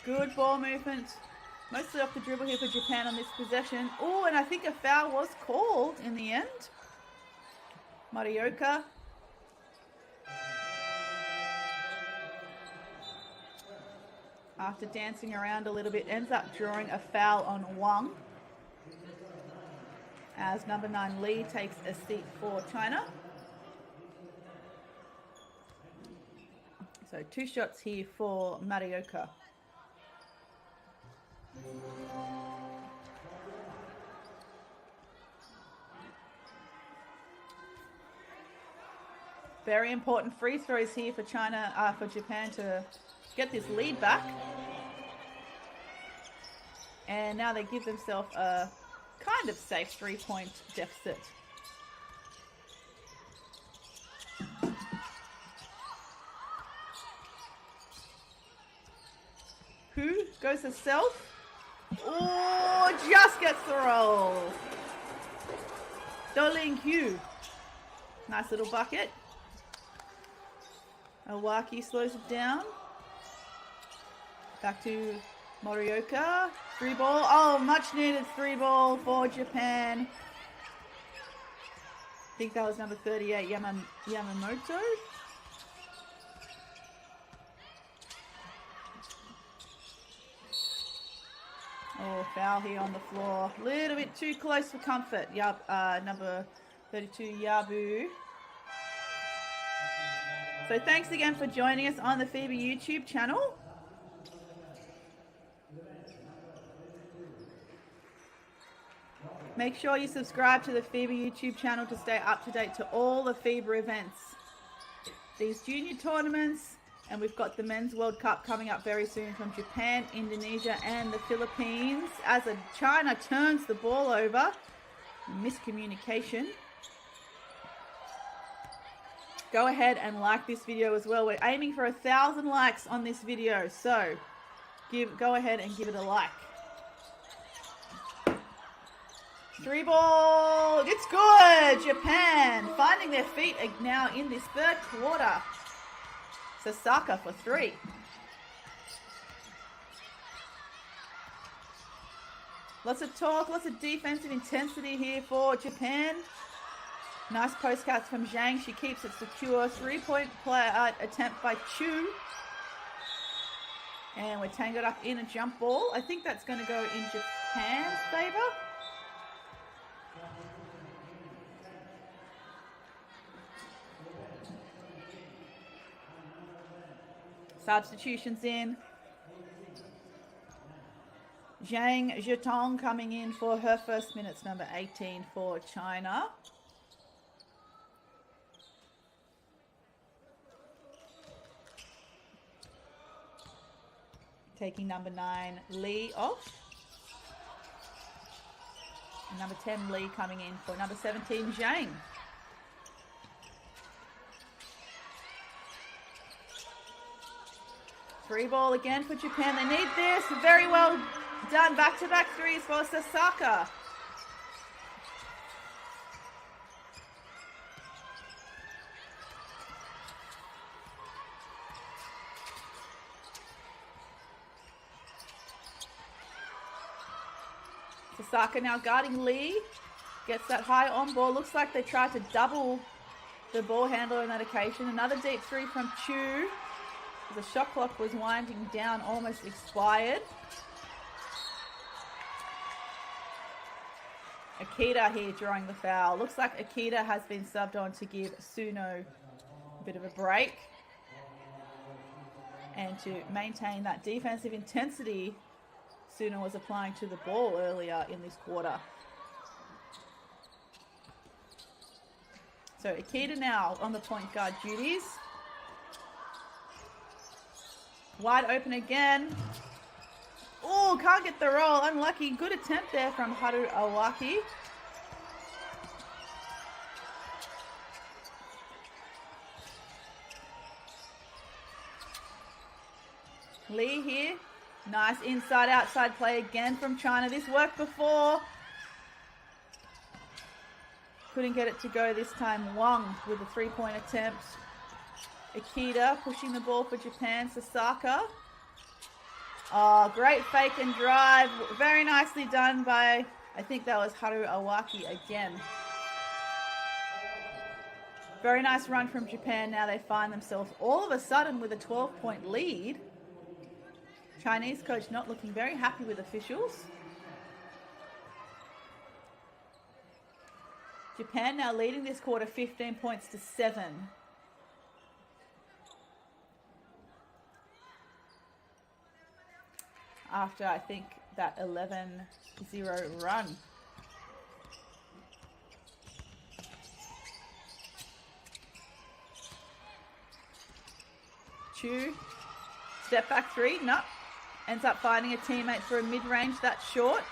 [SPEAKER 1] Good ball movement. Mostly off the dribble here for Japan on this possession. Oh, and I think a foul was called in the end. Marioka. After dancing around a little bit, ends up drawing a foul on Wang. As number 9 Lee takes a seat for China. So 2 shots here for Marioka. Very important free throws here for China, for Japan to get this lead back. And now they give themselves a kind of safe 3-point deficit. Who goes herself? Oh, just gets the roll. Doling Hugh. Nice little bucket. Awaki slows it down. Back to Morioka. 3 ball. Oh, much needed 3 ball for Japan. I think that was number 38, Yamamoto. Oh, foul here on the floor. A little bit too close for comfort. Number 32, Yabu. So thanks again for joining us on the FIBA YouTube channel. Make sure you subscribe to the FIBA YouTube channel to stay up to date to all the FIBA events. These junior tournaments, and we've got the Men's World Cup coming up very soon from Japan, Indonesia, and the Philippines. As China turns the ball over, miscommunication. Go ahead and like this video as well. We're aiming for 1,000 likes on this video, so go ahead and give it a like. 3 ball, it's good. Japan finding their feet now in this third quarter. Sasaka for 3. Lots of talk, lots of defensive intensity here for Japan. Nice post cuts from Zhang. She keeps it secure. 3-point attempt by Chu. And we're tangled up in a jump ball. I think that's going to go in Japan's favor. Substitutions in. Zhang Zhetong coming in for her first minutes, number 18 for China. Taking number 9 Lee off. And number 10 Lee coming in for number 17 Zhang. Free ball again for Japan. They need this. Very well done. Back-to-back threes for Sasaka. Sasaka now guarding Lee. Gets that high on ball. Looks like they tried to double the ball handler on that occasion. Another deep 3 from Chu. The shot clock was winding down, almost expired. Akita here drawing the foul. Looks like Akita has been subbed on to give Suno a bit of a break. and to maintain that defensive intensity Suna was applying to the ball earlier in this quarter. So Akita now on the point guard duties. Wide open again. Oh, can't get the roll. Unlucky. Good attempt there from Haru Awaki. Lee here. Nice inside-outside play again from China. This worked before. Couldn't get it to go this time. Wang with a three-point attempt. Akita pushing the ball for Japan. Sasaka. Oh, great fake and drive. Very nicely done by, I think that was Haru Awaki again. Very nice run from Japan. Now they find themselves all of a sudden with a 12-point lead. Chinese coach not looking very happy with officials. Japan now leading this quarter 15 points to 7. After, I think, that 11-0 run. Chu, step back three, no. Ends up finding a teammate for a mid-range, that's short.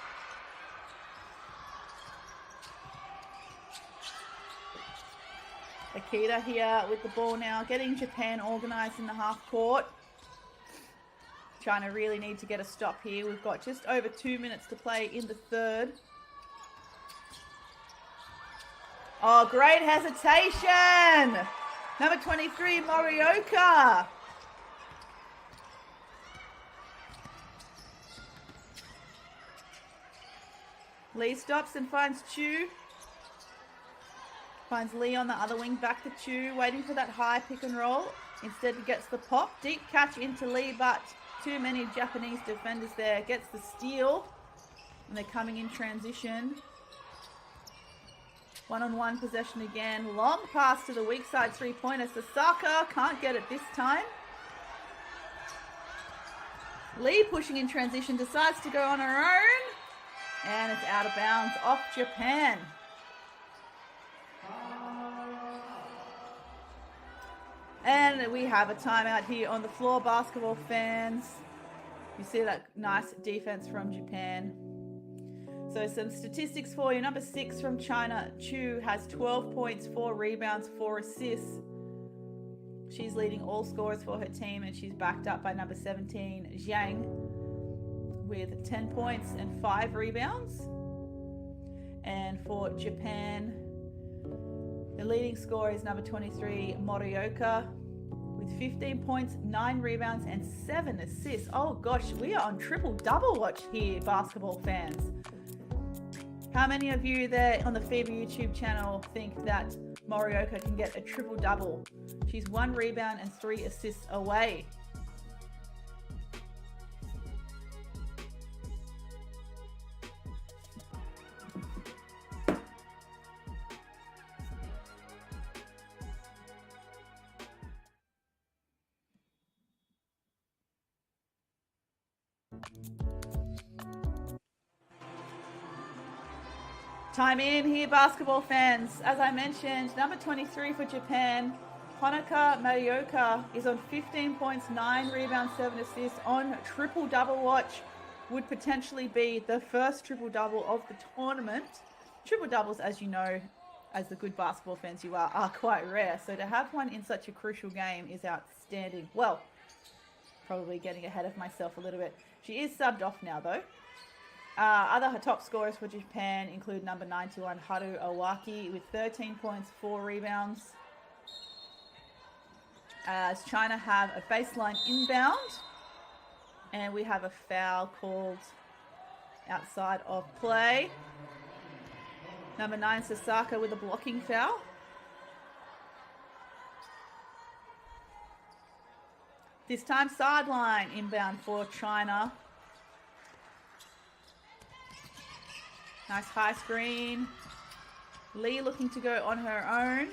[SPEAKER 1] Akita here with the ball now, getting Japan organised in the half court. China really need to get a stop here. We've got just over 2 minutes to play in the third. Oh, great hesitation. Number 23, Morioka. Lee stops and finds Chu. Finds Lee on the other wing, back to Chu, waiting for that high pick and roll. Instead he gets the pop. Deep catch into Lee, but too many Japanese defenders there. Gets the steal. And they're coming in transition. One-on-one possession again. Long pass to the weak side three-pointer. Sasaka can't get it this time. Lee pushing in transition, decides to go on her own. And it's out of bounds off Japan. And we have a timeout here on the floor, basketball fans. You see that nice defense from Japan. So some statistics for you. Number 6 from China, Chu, has 12 points, 4 rebounds, 4 assists. She's leading all scorers for her team, and she's backed up by number 17, Zhang, with 10 points and 5 rebounds. And for Japan, the leading scorer is number 23, Morioka, with 15 points, 9 rebounds, and 7 assists. Oh gosh, we are on triple-double watch here, basketball fans. How many of you there on the FIBA YouTube channel think that Morioka can get a triple-double? She's 1 rebound and 3 assists away. Time in here, basketball fans. As I mentioned, number 23 for Japan, Honoka Morioka, is on 15 points, 9 rebounds, 7 assists on triple-double watch. Would potentially be the first triple-double of the tournament. Triple-doubles, as you know, as the good basketball fans you are quite rare. So to have one in such a crucial game is outstanding. Well, probably getting ahead of myself a little bit. She is subbed off now, though. Other top scorers for Japan include number 91, Haru Awaki, with 13 points, 4 rebounds. As China have a baseline inbound, and we have a foul called outside of play. Number 9, Sasaka, with a blocking foul. This time sideline inbound for China. Nice high screen. Lee looking to go on her own.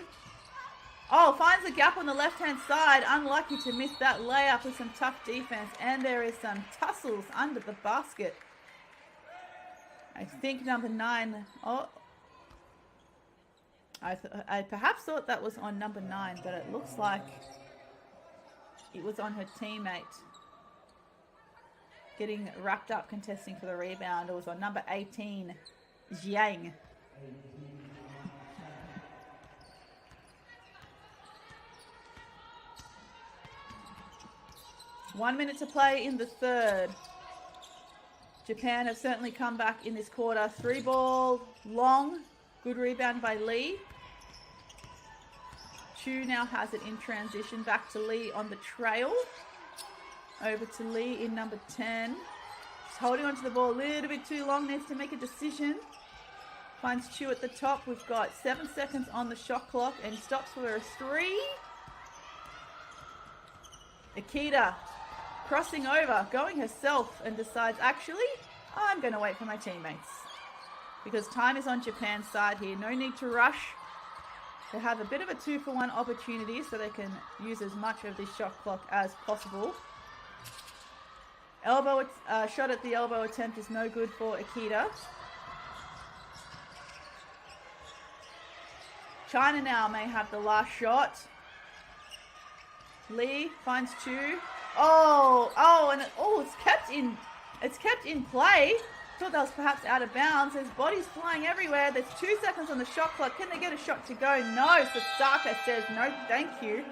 [SPEAKER 1] Oh, finds the gap on the left-hand side. Unlucky to miss that layup with some tough defense. And there is some tussles under the basket. I think number 9. Oh, I perhaps thought that was on number 9, but it looks like it was on her teammate. Getting wrapped up contesting for the rebound. It was on number 18, Jiang. One minute to play in the third. Japan have certainly come back in this quarter. 3-ball, long. Good rebound by Lee. Chu now has it in transition. Back to Lee on the trail. Over to Lee in number 10. She's holding onto the ball a little bit too long. Needs to make a decision. Finds Chu at the top. We've got 7 seconds on the shot clock and stops for a 3. Akita crossing over, going herself, and decides, actually, I'm going to wait for my teammates. Because time is on Japan's side here. No need to rush. They have a bit of a 2-for-1 opportunity, so they can use as much of this shot clock as possible. Elbow shot at the elbow attempt is no good for Akita. China now may have the last shot. Lee finds Chu. It's kept in play. Thought that was perhaps out of bounds. There's bodies flying everywhere. There's 2 seconds on the shot clock. Can they get a shot to go? No. Sasaka says no, thank you.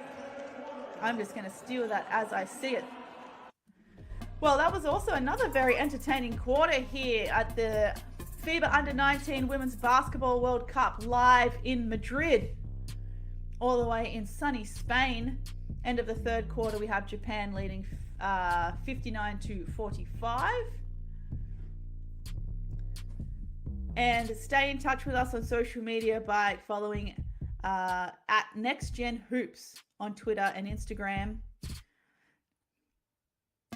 [SPEAKER 1] I'm just going to steal that as I see it. Well, that was also another very entertaining quarter here at the FIBA U19 Women's Basketball World Cup live in Madrid, all the way in sunny Spain. End of the third quarter, we have Japan leading 59-45. And stay in touch with us on social media by following at NextGenHoops on Twitter and Instagram.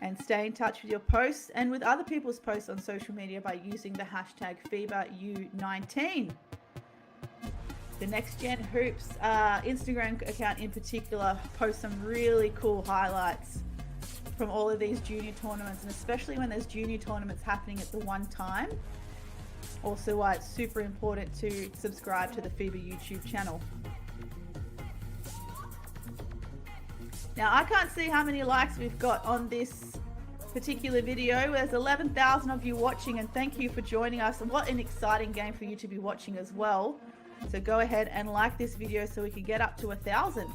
[SPEAKER 1] And stay in touch with your posts and with other people's posts on social media by using the hashtag FIBA U19. The NextGenHoops Instagram account in particular posts some really cool highlights from all of these junior tournaments, and especially when there's junior tournaments happening at the one time. Also why it's super important to subscribe to the FIBA YouTube channel. Now, I can't see how many likes we've got on this particular video. There's 11,000 of you watching, and thank you for joining us. And what an exciting game for you to be watching as well. So go ahead and like this video so we can get up to 1,000.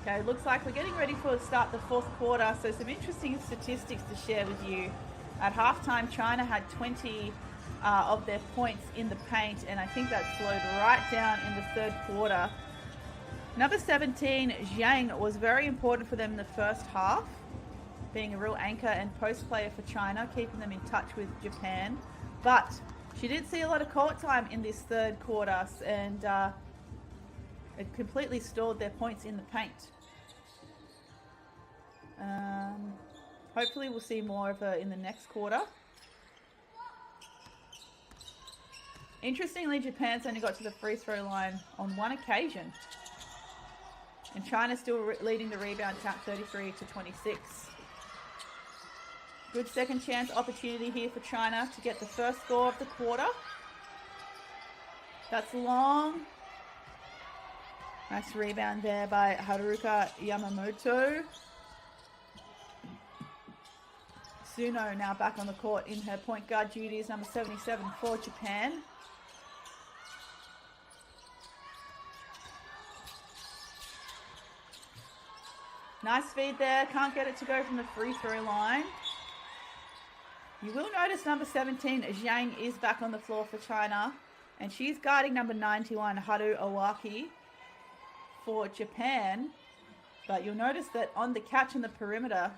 [SPEAKER 1] Okay, looks like we're getting ready for start the fourth quarter. So some interesting statistics to share with you. At halftime, China had 20 of their points in the paint, and I think that slowed right down in the third quarter. Number 17, Jiang, was very important for them in the first half, being a real anchor and post player for China, keeping them in touch with Japan. But she did see a lot of court time in this third quarter, and it completely stalled their points in the paint. Hopefully we'll see more of her in the next quarter. Interestingly, Japan's only got to the free throw line on one occasion. And China's still leading the rebound count 33-26. Good second chance opportunity here for China to get the first score of the quarter. That's long. Nice rebound there by Haruka Yamamoto. Tsuno now back on the court in her point guard duties, number 77 for Japan. Nice feed there, can't get it to go from the free throw line. You will notice number 17, Zhang, is back on the floor for China. And she's guarding number 91, Haru Owaki, for Japan. But you'll notice that on the catch in the perimeter,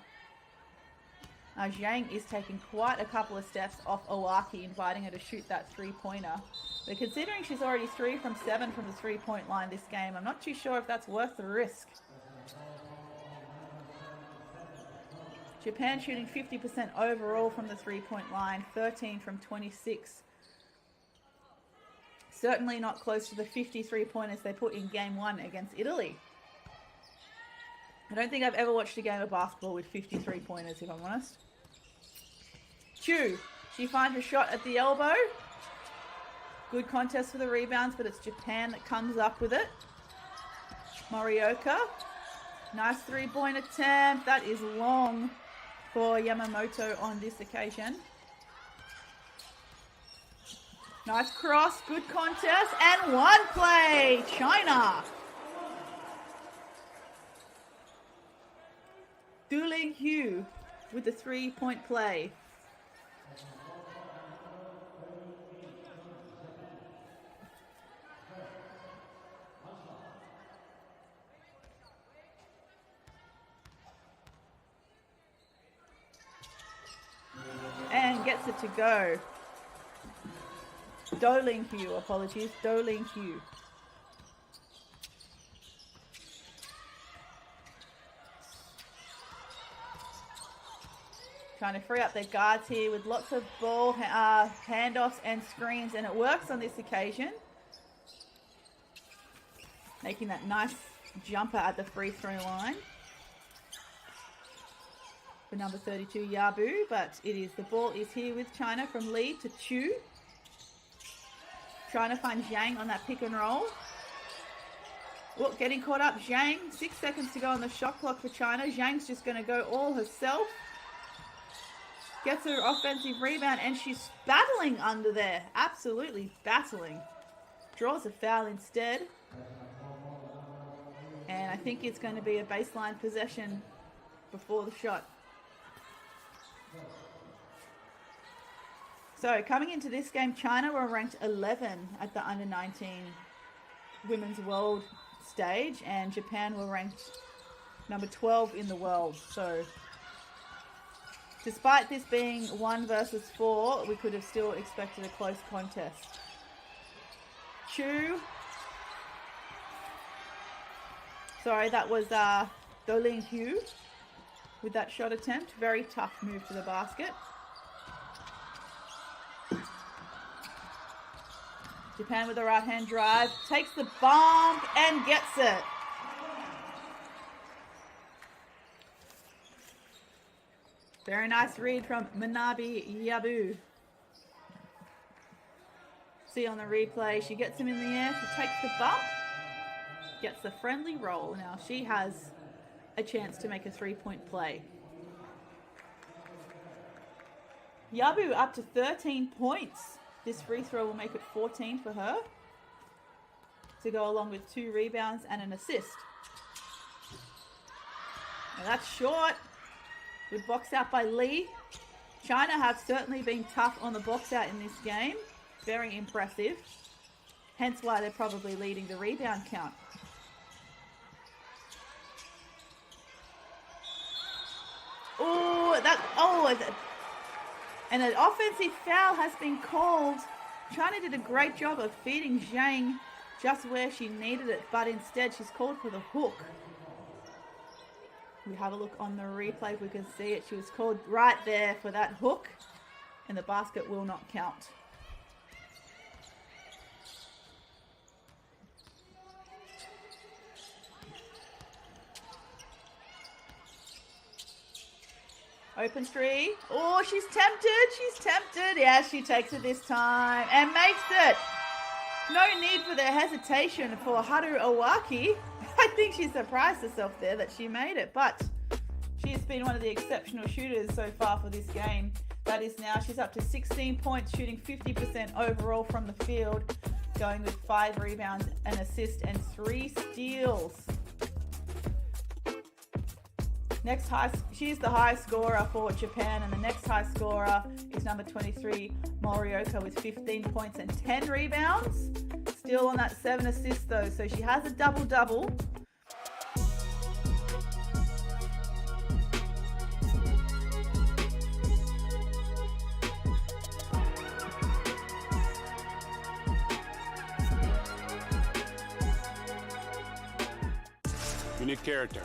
[SPEAKER 1] Zhang is taking quite a couple of steps off Owaki, inviting her to shoot that three-pointer. But considering she's already 3 from 7 from the three-point line this game, I'm not too sure if that's worth the risk. Japan shooting 50% overall from the three-point line, 13 from 26. Certainly not close to the 53 pointers they put in game 1 against Italy. I don't think I've ever watched a game of basketball with 53 pointers, if I'm honest. Chu, she finds a shot at the elbow. Good contest for the rebounds, but it's Japan that comes up with it. Morioka, nice three-point attempt. That is long for Yamamoto on this occasion. Nice cross, good contest, and one play, China. Du Linghui with the three-point play. And gets it to go. Do Linghui, apologies, Do Linghui. Trying to free up their guards here with lots of ball handoffs and screens, and it works on this occasion. Making that nice jumper at the free throw line for number 32, Yabu, but the ball is here with China from Lee to Chu. Trying to find Zhang on that pick and roll. Oh, getting caught up. Zhang, 6 seconds to go on the shot clock for China. Zhang's just going to go all herself. Gets her offensive rebound, and she's battling under there. Absolutely battling. Draws a foul instead. And I think it's going to be a baseline possession before the shot. So, coming into this game, China were ranked 11 at the under-19 Women's World stage, and Japan were ranked number 12 in the world. So, despite this being 1 versus 4, we could have still expected a close contest. Chu. Sorry, that was Do Linghui with that shot attempt. Very tough move to the basket. Japan with a right-hand drive, takes the bump and gets it. Very nice read from Manabi Yabu. See on the replay, she gets him in the air, she takes the bump, gets the friendly roll. Now she has a chance to make a three-point play. Yabu up to 13 points. This free throw will make it 14 for her to go along with 2 rebounds and an assist. Now that's short. Good box out by Lee. China have certainly been tough on the box out in this game. Very impressive. Hence why they're probably leading the rebound count. And an offensive foul has been called. China did a great job of feeding Zhang just where she needed it, but instead she's called for the hook. We have a look on the replay if we can see it. She was called right there for that hook, and the basket will not count. Open three. Oh, she's tempted. She's tempted. Yeah, she takes it this time and makes it. No need for the hesitation for Haru Owaki. I think she surprised herself there that she made it, but she has been one of the exceptional shooters so far for this game. That is now, she's up to 16 points, shooting 50% overall from the field, going with 5 rebounds, an assist, and 3 steals. She's the highest scorer for Japan, and the next high scorer is number 23, Morioka, with 15 points and 10 rebounds. Still on that 7 assists though, so she has a double-double.
[SPEAKER 2] You need character.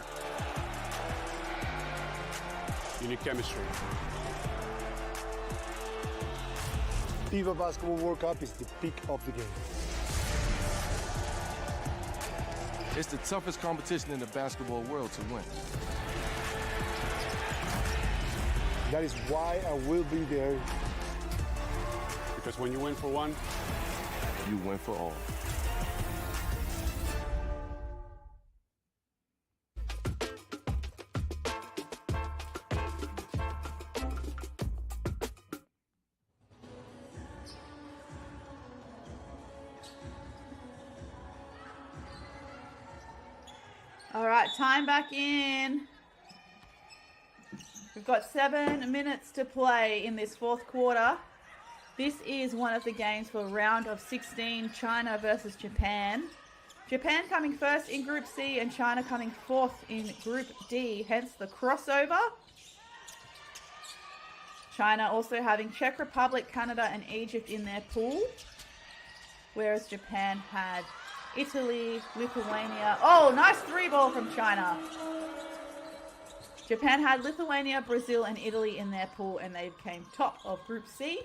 [SPEAKER 2] You need chemistry.
[SPEAKER 3] FIBA Basketball World Cup is the peak of the game.
[SPEAKER 4] It's the toughest competition in the basketball world to win.
[SPEAKER 3] That is why I will be there.
[SPEAKER 2] Because when you win for one,
[SPEAKER 4] You win for all.
[SPEAKER 1] All right, time back in. We've got 7 minutes to play in this fourth quarter. This is one of the games for round of 16, China versus Japan. Japan coming first in Group C and China coming fourth in Group D, hence the crossover. China also having Czech Republic, Canada and Egypt in their pool, whereas Japan had Italy, Lithuania. Oh, nice 3-ball from China. Japan had Lithuania, Brazil and Italy in their pool, and they came top of Group C.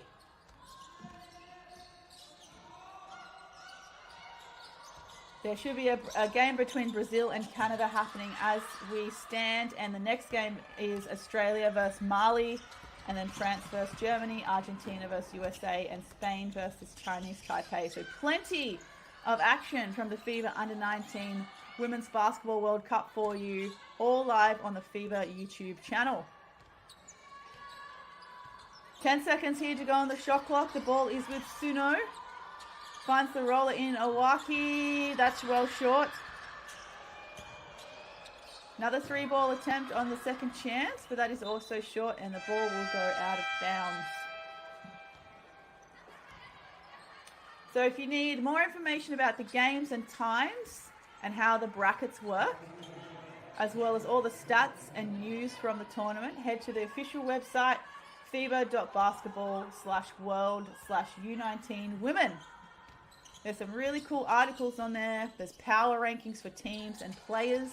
[SPEAKER 1] There should be a game between Brazil and Canada happening as we stand, and the next game is Australia versus Mali, and then France versus Germany, Argentina versus USA, and Spain versus Chinese Taipei. So plenty of action from the FIBA U19 Women's Basketball World Cup for you, all live on the FIBA YouTube channel. 10 seconds here to go on the shot clock. The ball is with Suno. Finds the roller in Owaki. That's well short. Another 3-ball attempt on the second chance, but that is also short, and the ball will go out of bounds. So if you need more information about the games and times and how the brackets work, as well as all the stats and news from the tournament, head to the official website, fiba.basketball/world/U19 There's some really cool articles on there. There's power rankings for teams and players.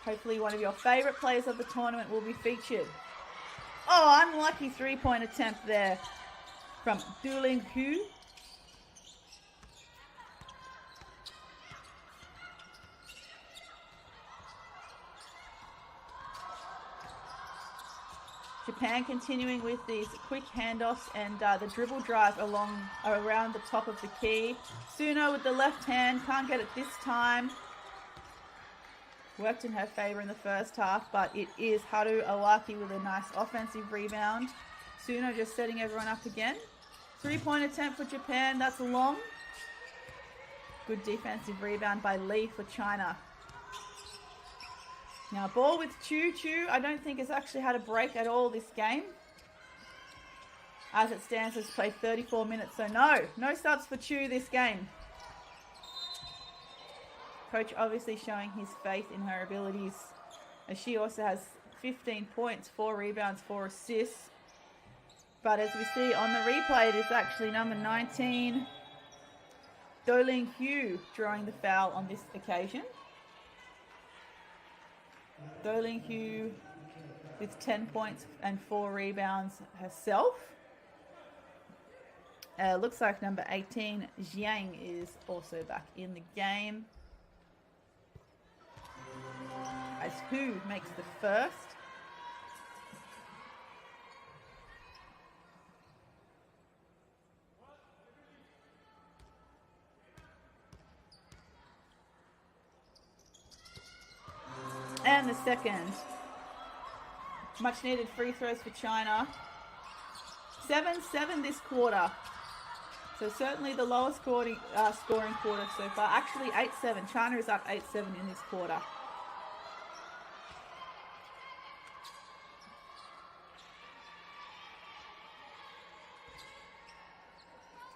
[SPEAKER 1] Hopefully one of your favorite players of the tournament will be featured. Oh, unlucky 3-point attempt there from Duling Hu. Japan continuing with these quick handoffs and the dribble drive around the top of the key. Suno with the left hand, can't get it this time. Worked in her favor in the first half, but it is Haru Owaki with a nice offensive rebound. Suno just setting everyone up again. 3-point attempt for Japan, that's long. Good defensive rebound by Lee for China. Now ball with Chu. Chu, I don't think has actually had a break at all this game. As it stands, has played 34 minutes, so no subs for Chu this game. Coach obviously showing his faith in her abilities, as she also has 15 points, 4 rebounds, 4 assists. But as we see on the replay, it is actually number 19, Doling Hu, drawing the foul on this occasion. Doling Hu with 10 points and 4 rebounds herself. Looks like number 18, Jiang, is also back in the game, as Hu makes the first. And the second. Much needed free throws for China. 7-7 this quarter. So certainly the lowest scoring quarter so far. Actually 8-7. China is up 8-7 in this quarter.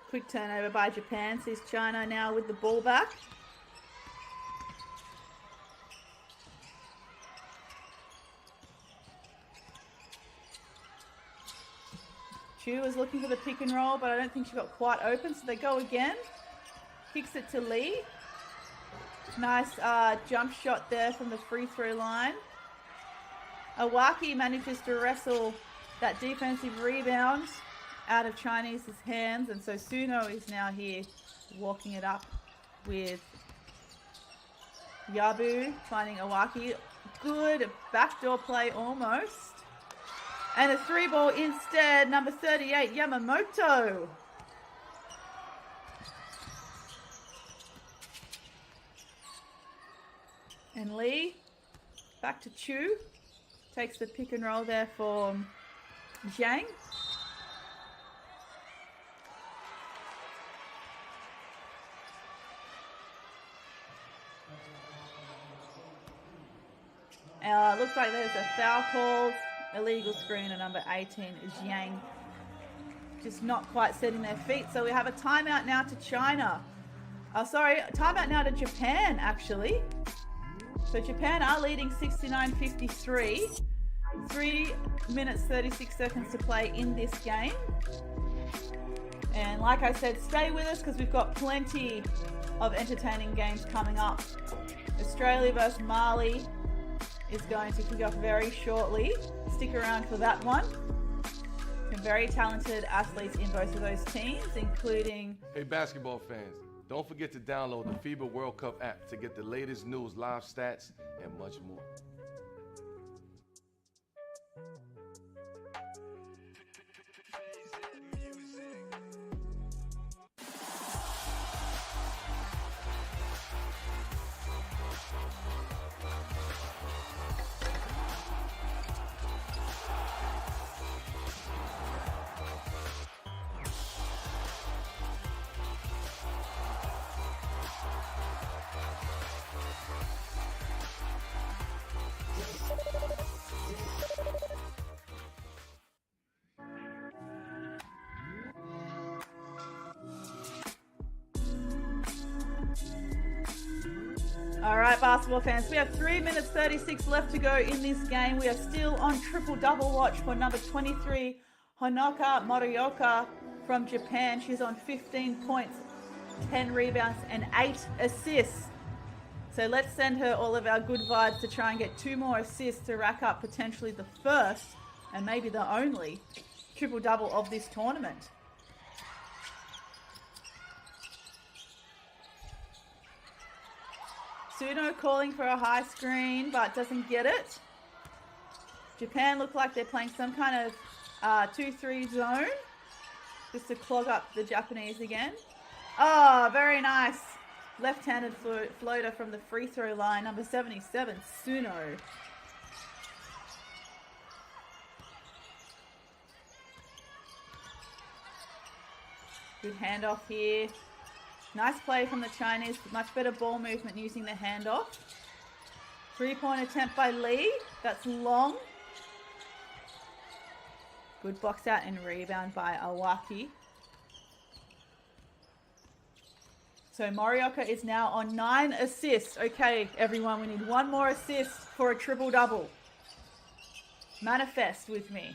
[SPEAKER 1] Quick turnover by Japan. Sees China now with the ball back. Chu was looking for the pick and roll, but I don't think she got quite open, so they go again. Kicks it to Lee. Nice jump shot there from the free throw line. Awaki manages to wrestle that defensive rebound out of Chinese's hands, and so Suno is now here walking it up with Yabu, finding Awaki. Good backdoor play almost. And a 3-ball instead, number 38, Yamamoto. And Lee, back to Chu. Takes the pick and roll there for Zhang. Looks like there's a foul called. Illegal screen on number 18 is Yang. Just not quite setting their feet. So we have a timeout now to China. Timeout now to Japan, actually. So Japan are leading 69-53. 3 minutes, 36 seconds to play in this game. And like I said, stay with us because we've got plenty of entertaining games coming up. Australia versus Mali is going to kick off very shortly. Stick around for that one. Some very talented athletes in both of those teams, including...
[SPEAKER 4] Hey, basketball fans, don't forget to download the FIBA World Cup app to get the latest news, live stats, and much more.
[SPEAKER 1] All right, basketball fans, we have 3 minutes 36 left to go in this game. We are still on triple-double watch for number 23, Honoka Morioka from Japan. She's on 15 points, 10 rebounds, and 8 assists. So let's send her all of our good vibes to try and get 2 more assists to rack up potentially the first, and maybe the only, triple-double of this tournament. Suno calling for a high screen, but doesn't get it. Japan look like they're playing some kind of 2-3 zone, just to clog up the Japanese again. Oh, very nice. Left-handed floater from the free throw line, number 77, Suno. Good handoff here. Nice play from the Chinese. Much better ball movement using the handoff. 3-point attempt by Lee. That's long. Good box out and rebound by Awaki. So Morioka is now on 9 assists. Okay, everyone, we need 1 more assist for a triple-double. Manifest with me.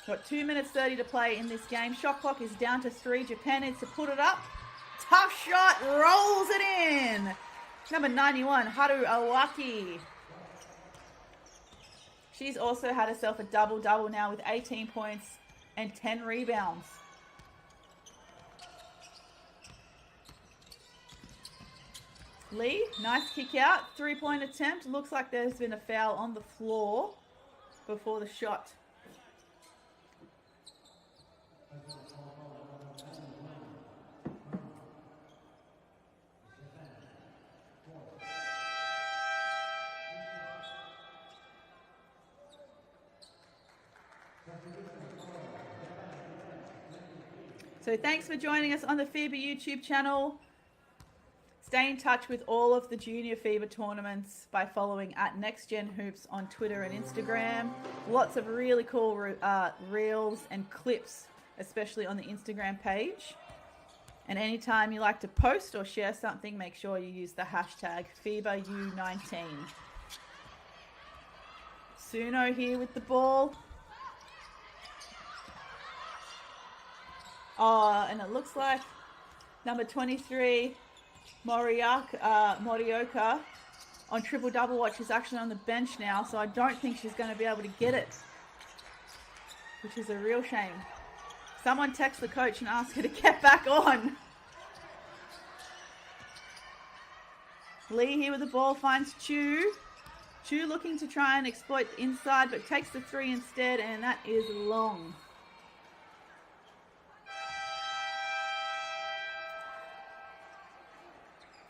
[SPEAKER 1] Got 2 minutes 30 to play in this game. Shot clock is down to 3. Japan needs to put it up. Tough shot, rolls it in. Number 91, Haru Awaki. She's also had herself a double-double now with 18 points and 10 rebounds. Lee, nice kick out. 3-point attempt. Looks like there's been a foul on the floor before the shot. So thanks for joining us on the FIBA YouTube channel. Stay in touch with all of the junior FIBA tournaments by following @NextGenHoops on Twitter and Instagram. Lots of really cool reels and clips especially on the Instagram page. And anytime you like to post or share something, make sure you use the hashtag FIBA U19. Suno here with the ball. Oh, and it looks like number 23, Morioka, on triple double watch is actually on the bench now, so I don't think she's going to be able to get it, which is a real shame. Someone text the coach and ask her to get back on. Lee here with the ball finds Chu. Chu looking to try and exploit the inside, but takes the three instead, and that is long.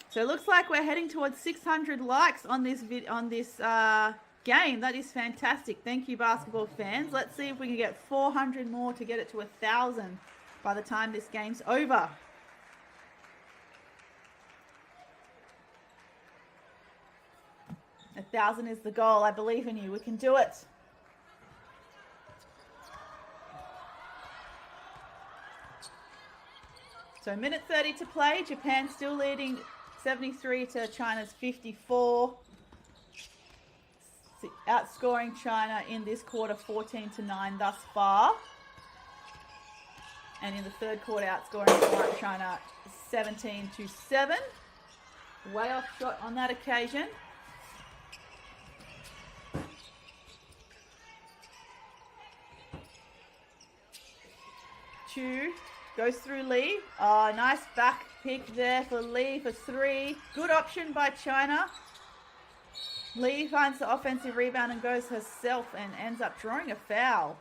[SPEAKER 1] So it looks like we're heading towards 600 likes on this game. That is fantastic. Thank you, basketball fans. Let's see if we can get 400 more to get it to 1,000 by the time this game's over. A 1,000 is the goal. I believe in you. We can do it. So minute 30 to play. Japan still leading 73 to China's 54. Outscoring China in this quarter 14-9 thus far. And in the third quarter, outscoring China 17-7. Way off shot on that occasion. Chu goes through Lee. Oh, nice back pick there for Lee for three. Good option by China. Lee finds the offensive rebound and goes herself and ends up drawing a foul.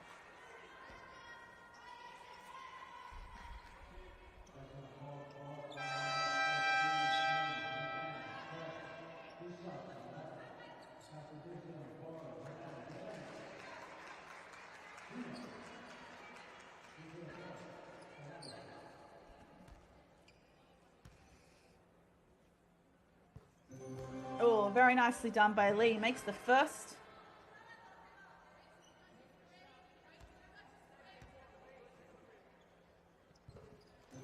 [SPEAKER 1] Very nicely done by Lee. Makes the first.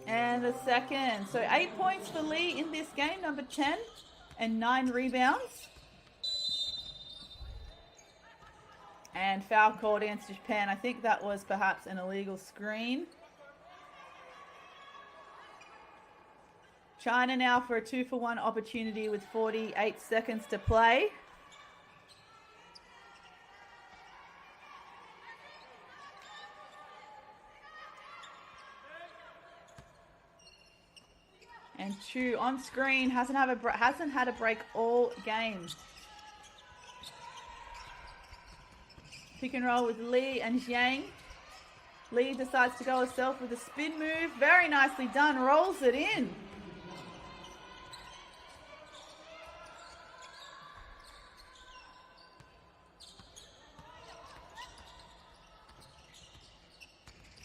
[SPEAKER 1] And the second. So 8 points for Lee in this game, number 10, and 9 rebounds. And foul called against Japan. I think that was perhaps an illegal screen. China now for a 2-for-1 opportunity with 48 seconds to play. And Chu on screen hasn't had a break all game. Pick and roll with Lee and Zhang. Lee decides to go herself with a spin move. Very nicely done. Rolls it in.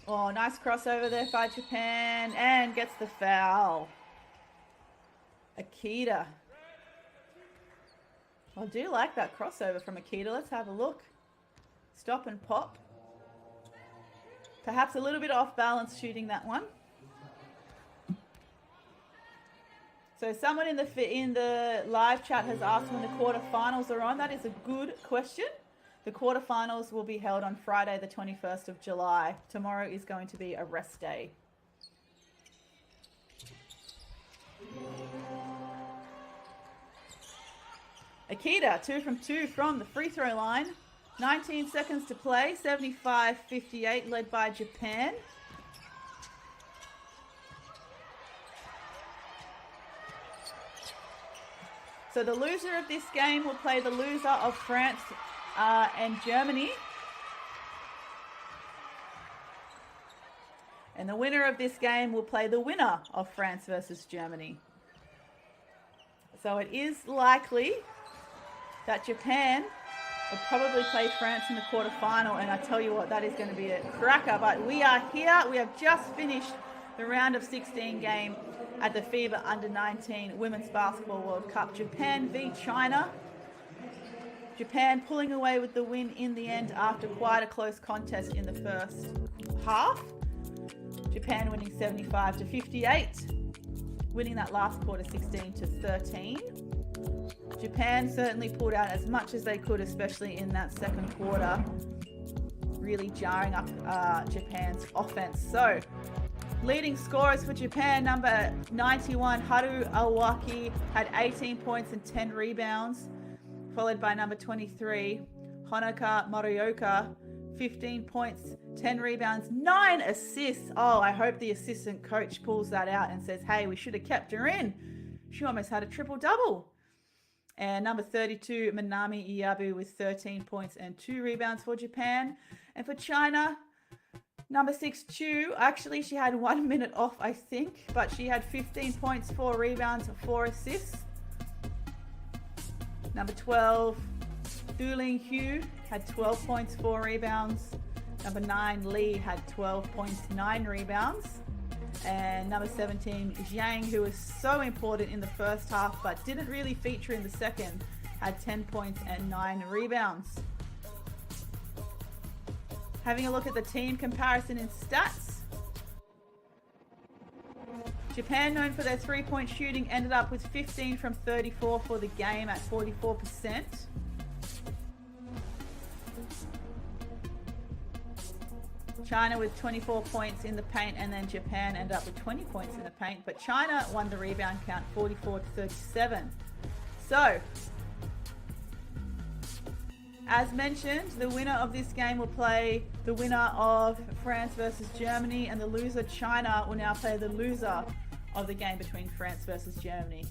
[SPEAKER 1] Oh, nice crossover there by Japan, and gets the foul. Akita. I do like that crossover from Akita. Let's have a look. Stop and pop. Perhaps a little bit off balance shooting that one. So someone in the live chat has asked when the quarterfinals are on. That is a good question. The quarterfinals will be held on Friday, the 21st of July. Tomorrow is going to be a rest day. Akita, 2 from 2 from the free throw line. 19 seconds to play, 75-58, led by Japan. So the loser of this game will play the loser of France and Germany. And the winner of this game will play the winner of France versus Germany. So it is likely that Japan will probably play France in the quarterfinal, and I tell you what, that is going to be a cracker. But we are here. We have just finished the round of 16 game at the FIBA U19 Women's Basketball World Cup. Japan v China. Japan pulling away with the win in the end after quite a close contest in the first half. Japan winning 75-58, winning that last quarter 16-13. Japan certainly pulled out as much as they could, especially in that second quarter, really jarring up Japan's offense. So, leading scorers for Japan, number 91, Haru Awaki, had 18 points and 10 rebounds, followed by number 23, Honoka Morioka, 15 points, 10 rebounds, 9 assists. Oh, I hope the assistant coach pulls that out and says, hey, we should have kept her in. She almost had a triple-double. And number 32, Minami Iyabu, with 13 points and 2 rebounds for Japan. And for China, number 6, Chu, actually she had 1 minute off, I think, but she had 15 points, 4 rebounds, 4 assists. Number 12, Duling Hu, had 12 points, 4 rebounds. Number 9, Lee, had 12 points, 9 rebounds. And number 17, Zhang, who was so important in the first half but didn't really feature in the second, had 10 points and 9 rebounds. Having a look at the team comparison in stats. Japan, known for their three-point shooting, ended up with 15 from 34 for the game at 44%. China with 24 points in the paint, and then Japan ended up with 20 points in the paint, but China won the rebound count 44-37. So, as mentioned, the winner of this game will play the winner of France versus Germany, and the loser, China, will now play the loser of the game between France versus Germany.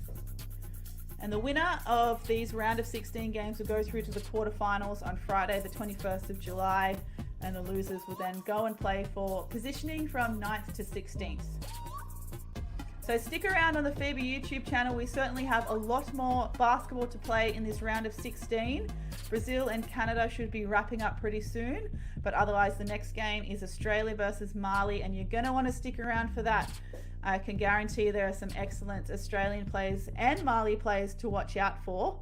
[SPEAKER 1] And the winner of these round of 16 games will go through to the quarterfinals on Friday, the 21st of July, and the losers will then go and play for positioning from 9th to 16th. So stick around on the FIBA YouTube channel. We certainly have a lot more basketball to play in this round of 16. Brazil and Canada should be wrapping up pretty soon, but otherwise the next game is Australia versus Mali, and you're going to want to stick around for that. I can guarantee there are some excellent Australian players and Mali players to watch out for.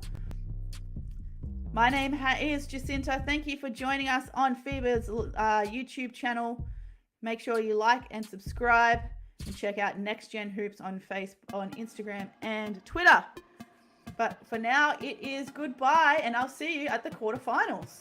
[SPEAKER 1] My name is Jacinta. Thank you for joining us on FIBA's YouTube channel. Make sure you like and subscribe, and check out Next Gen Hoops on Facebook, on Instagram and Twitter. But for now, it is goodbye, and I'll see you at the quarterfinals.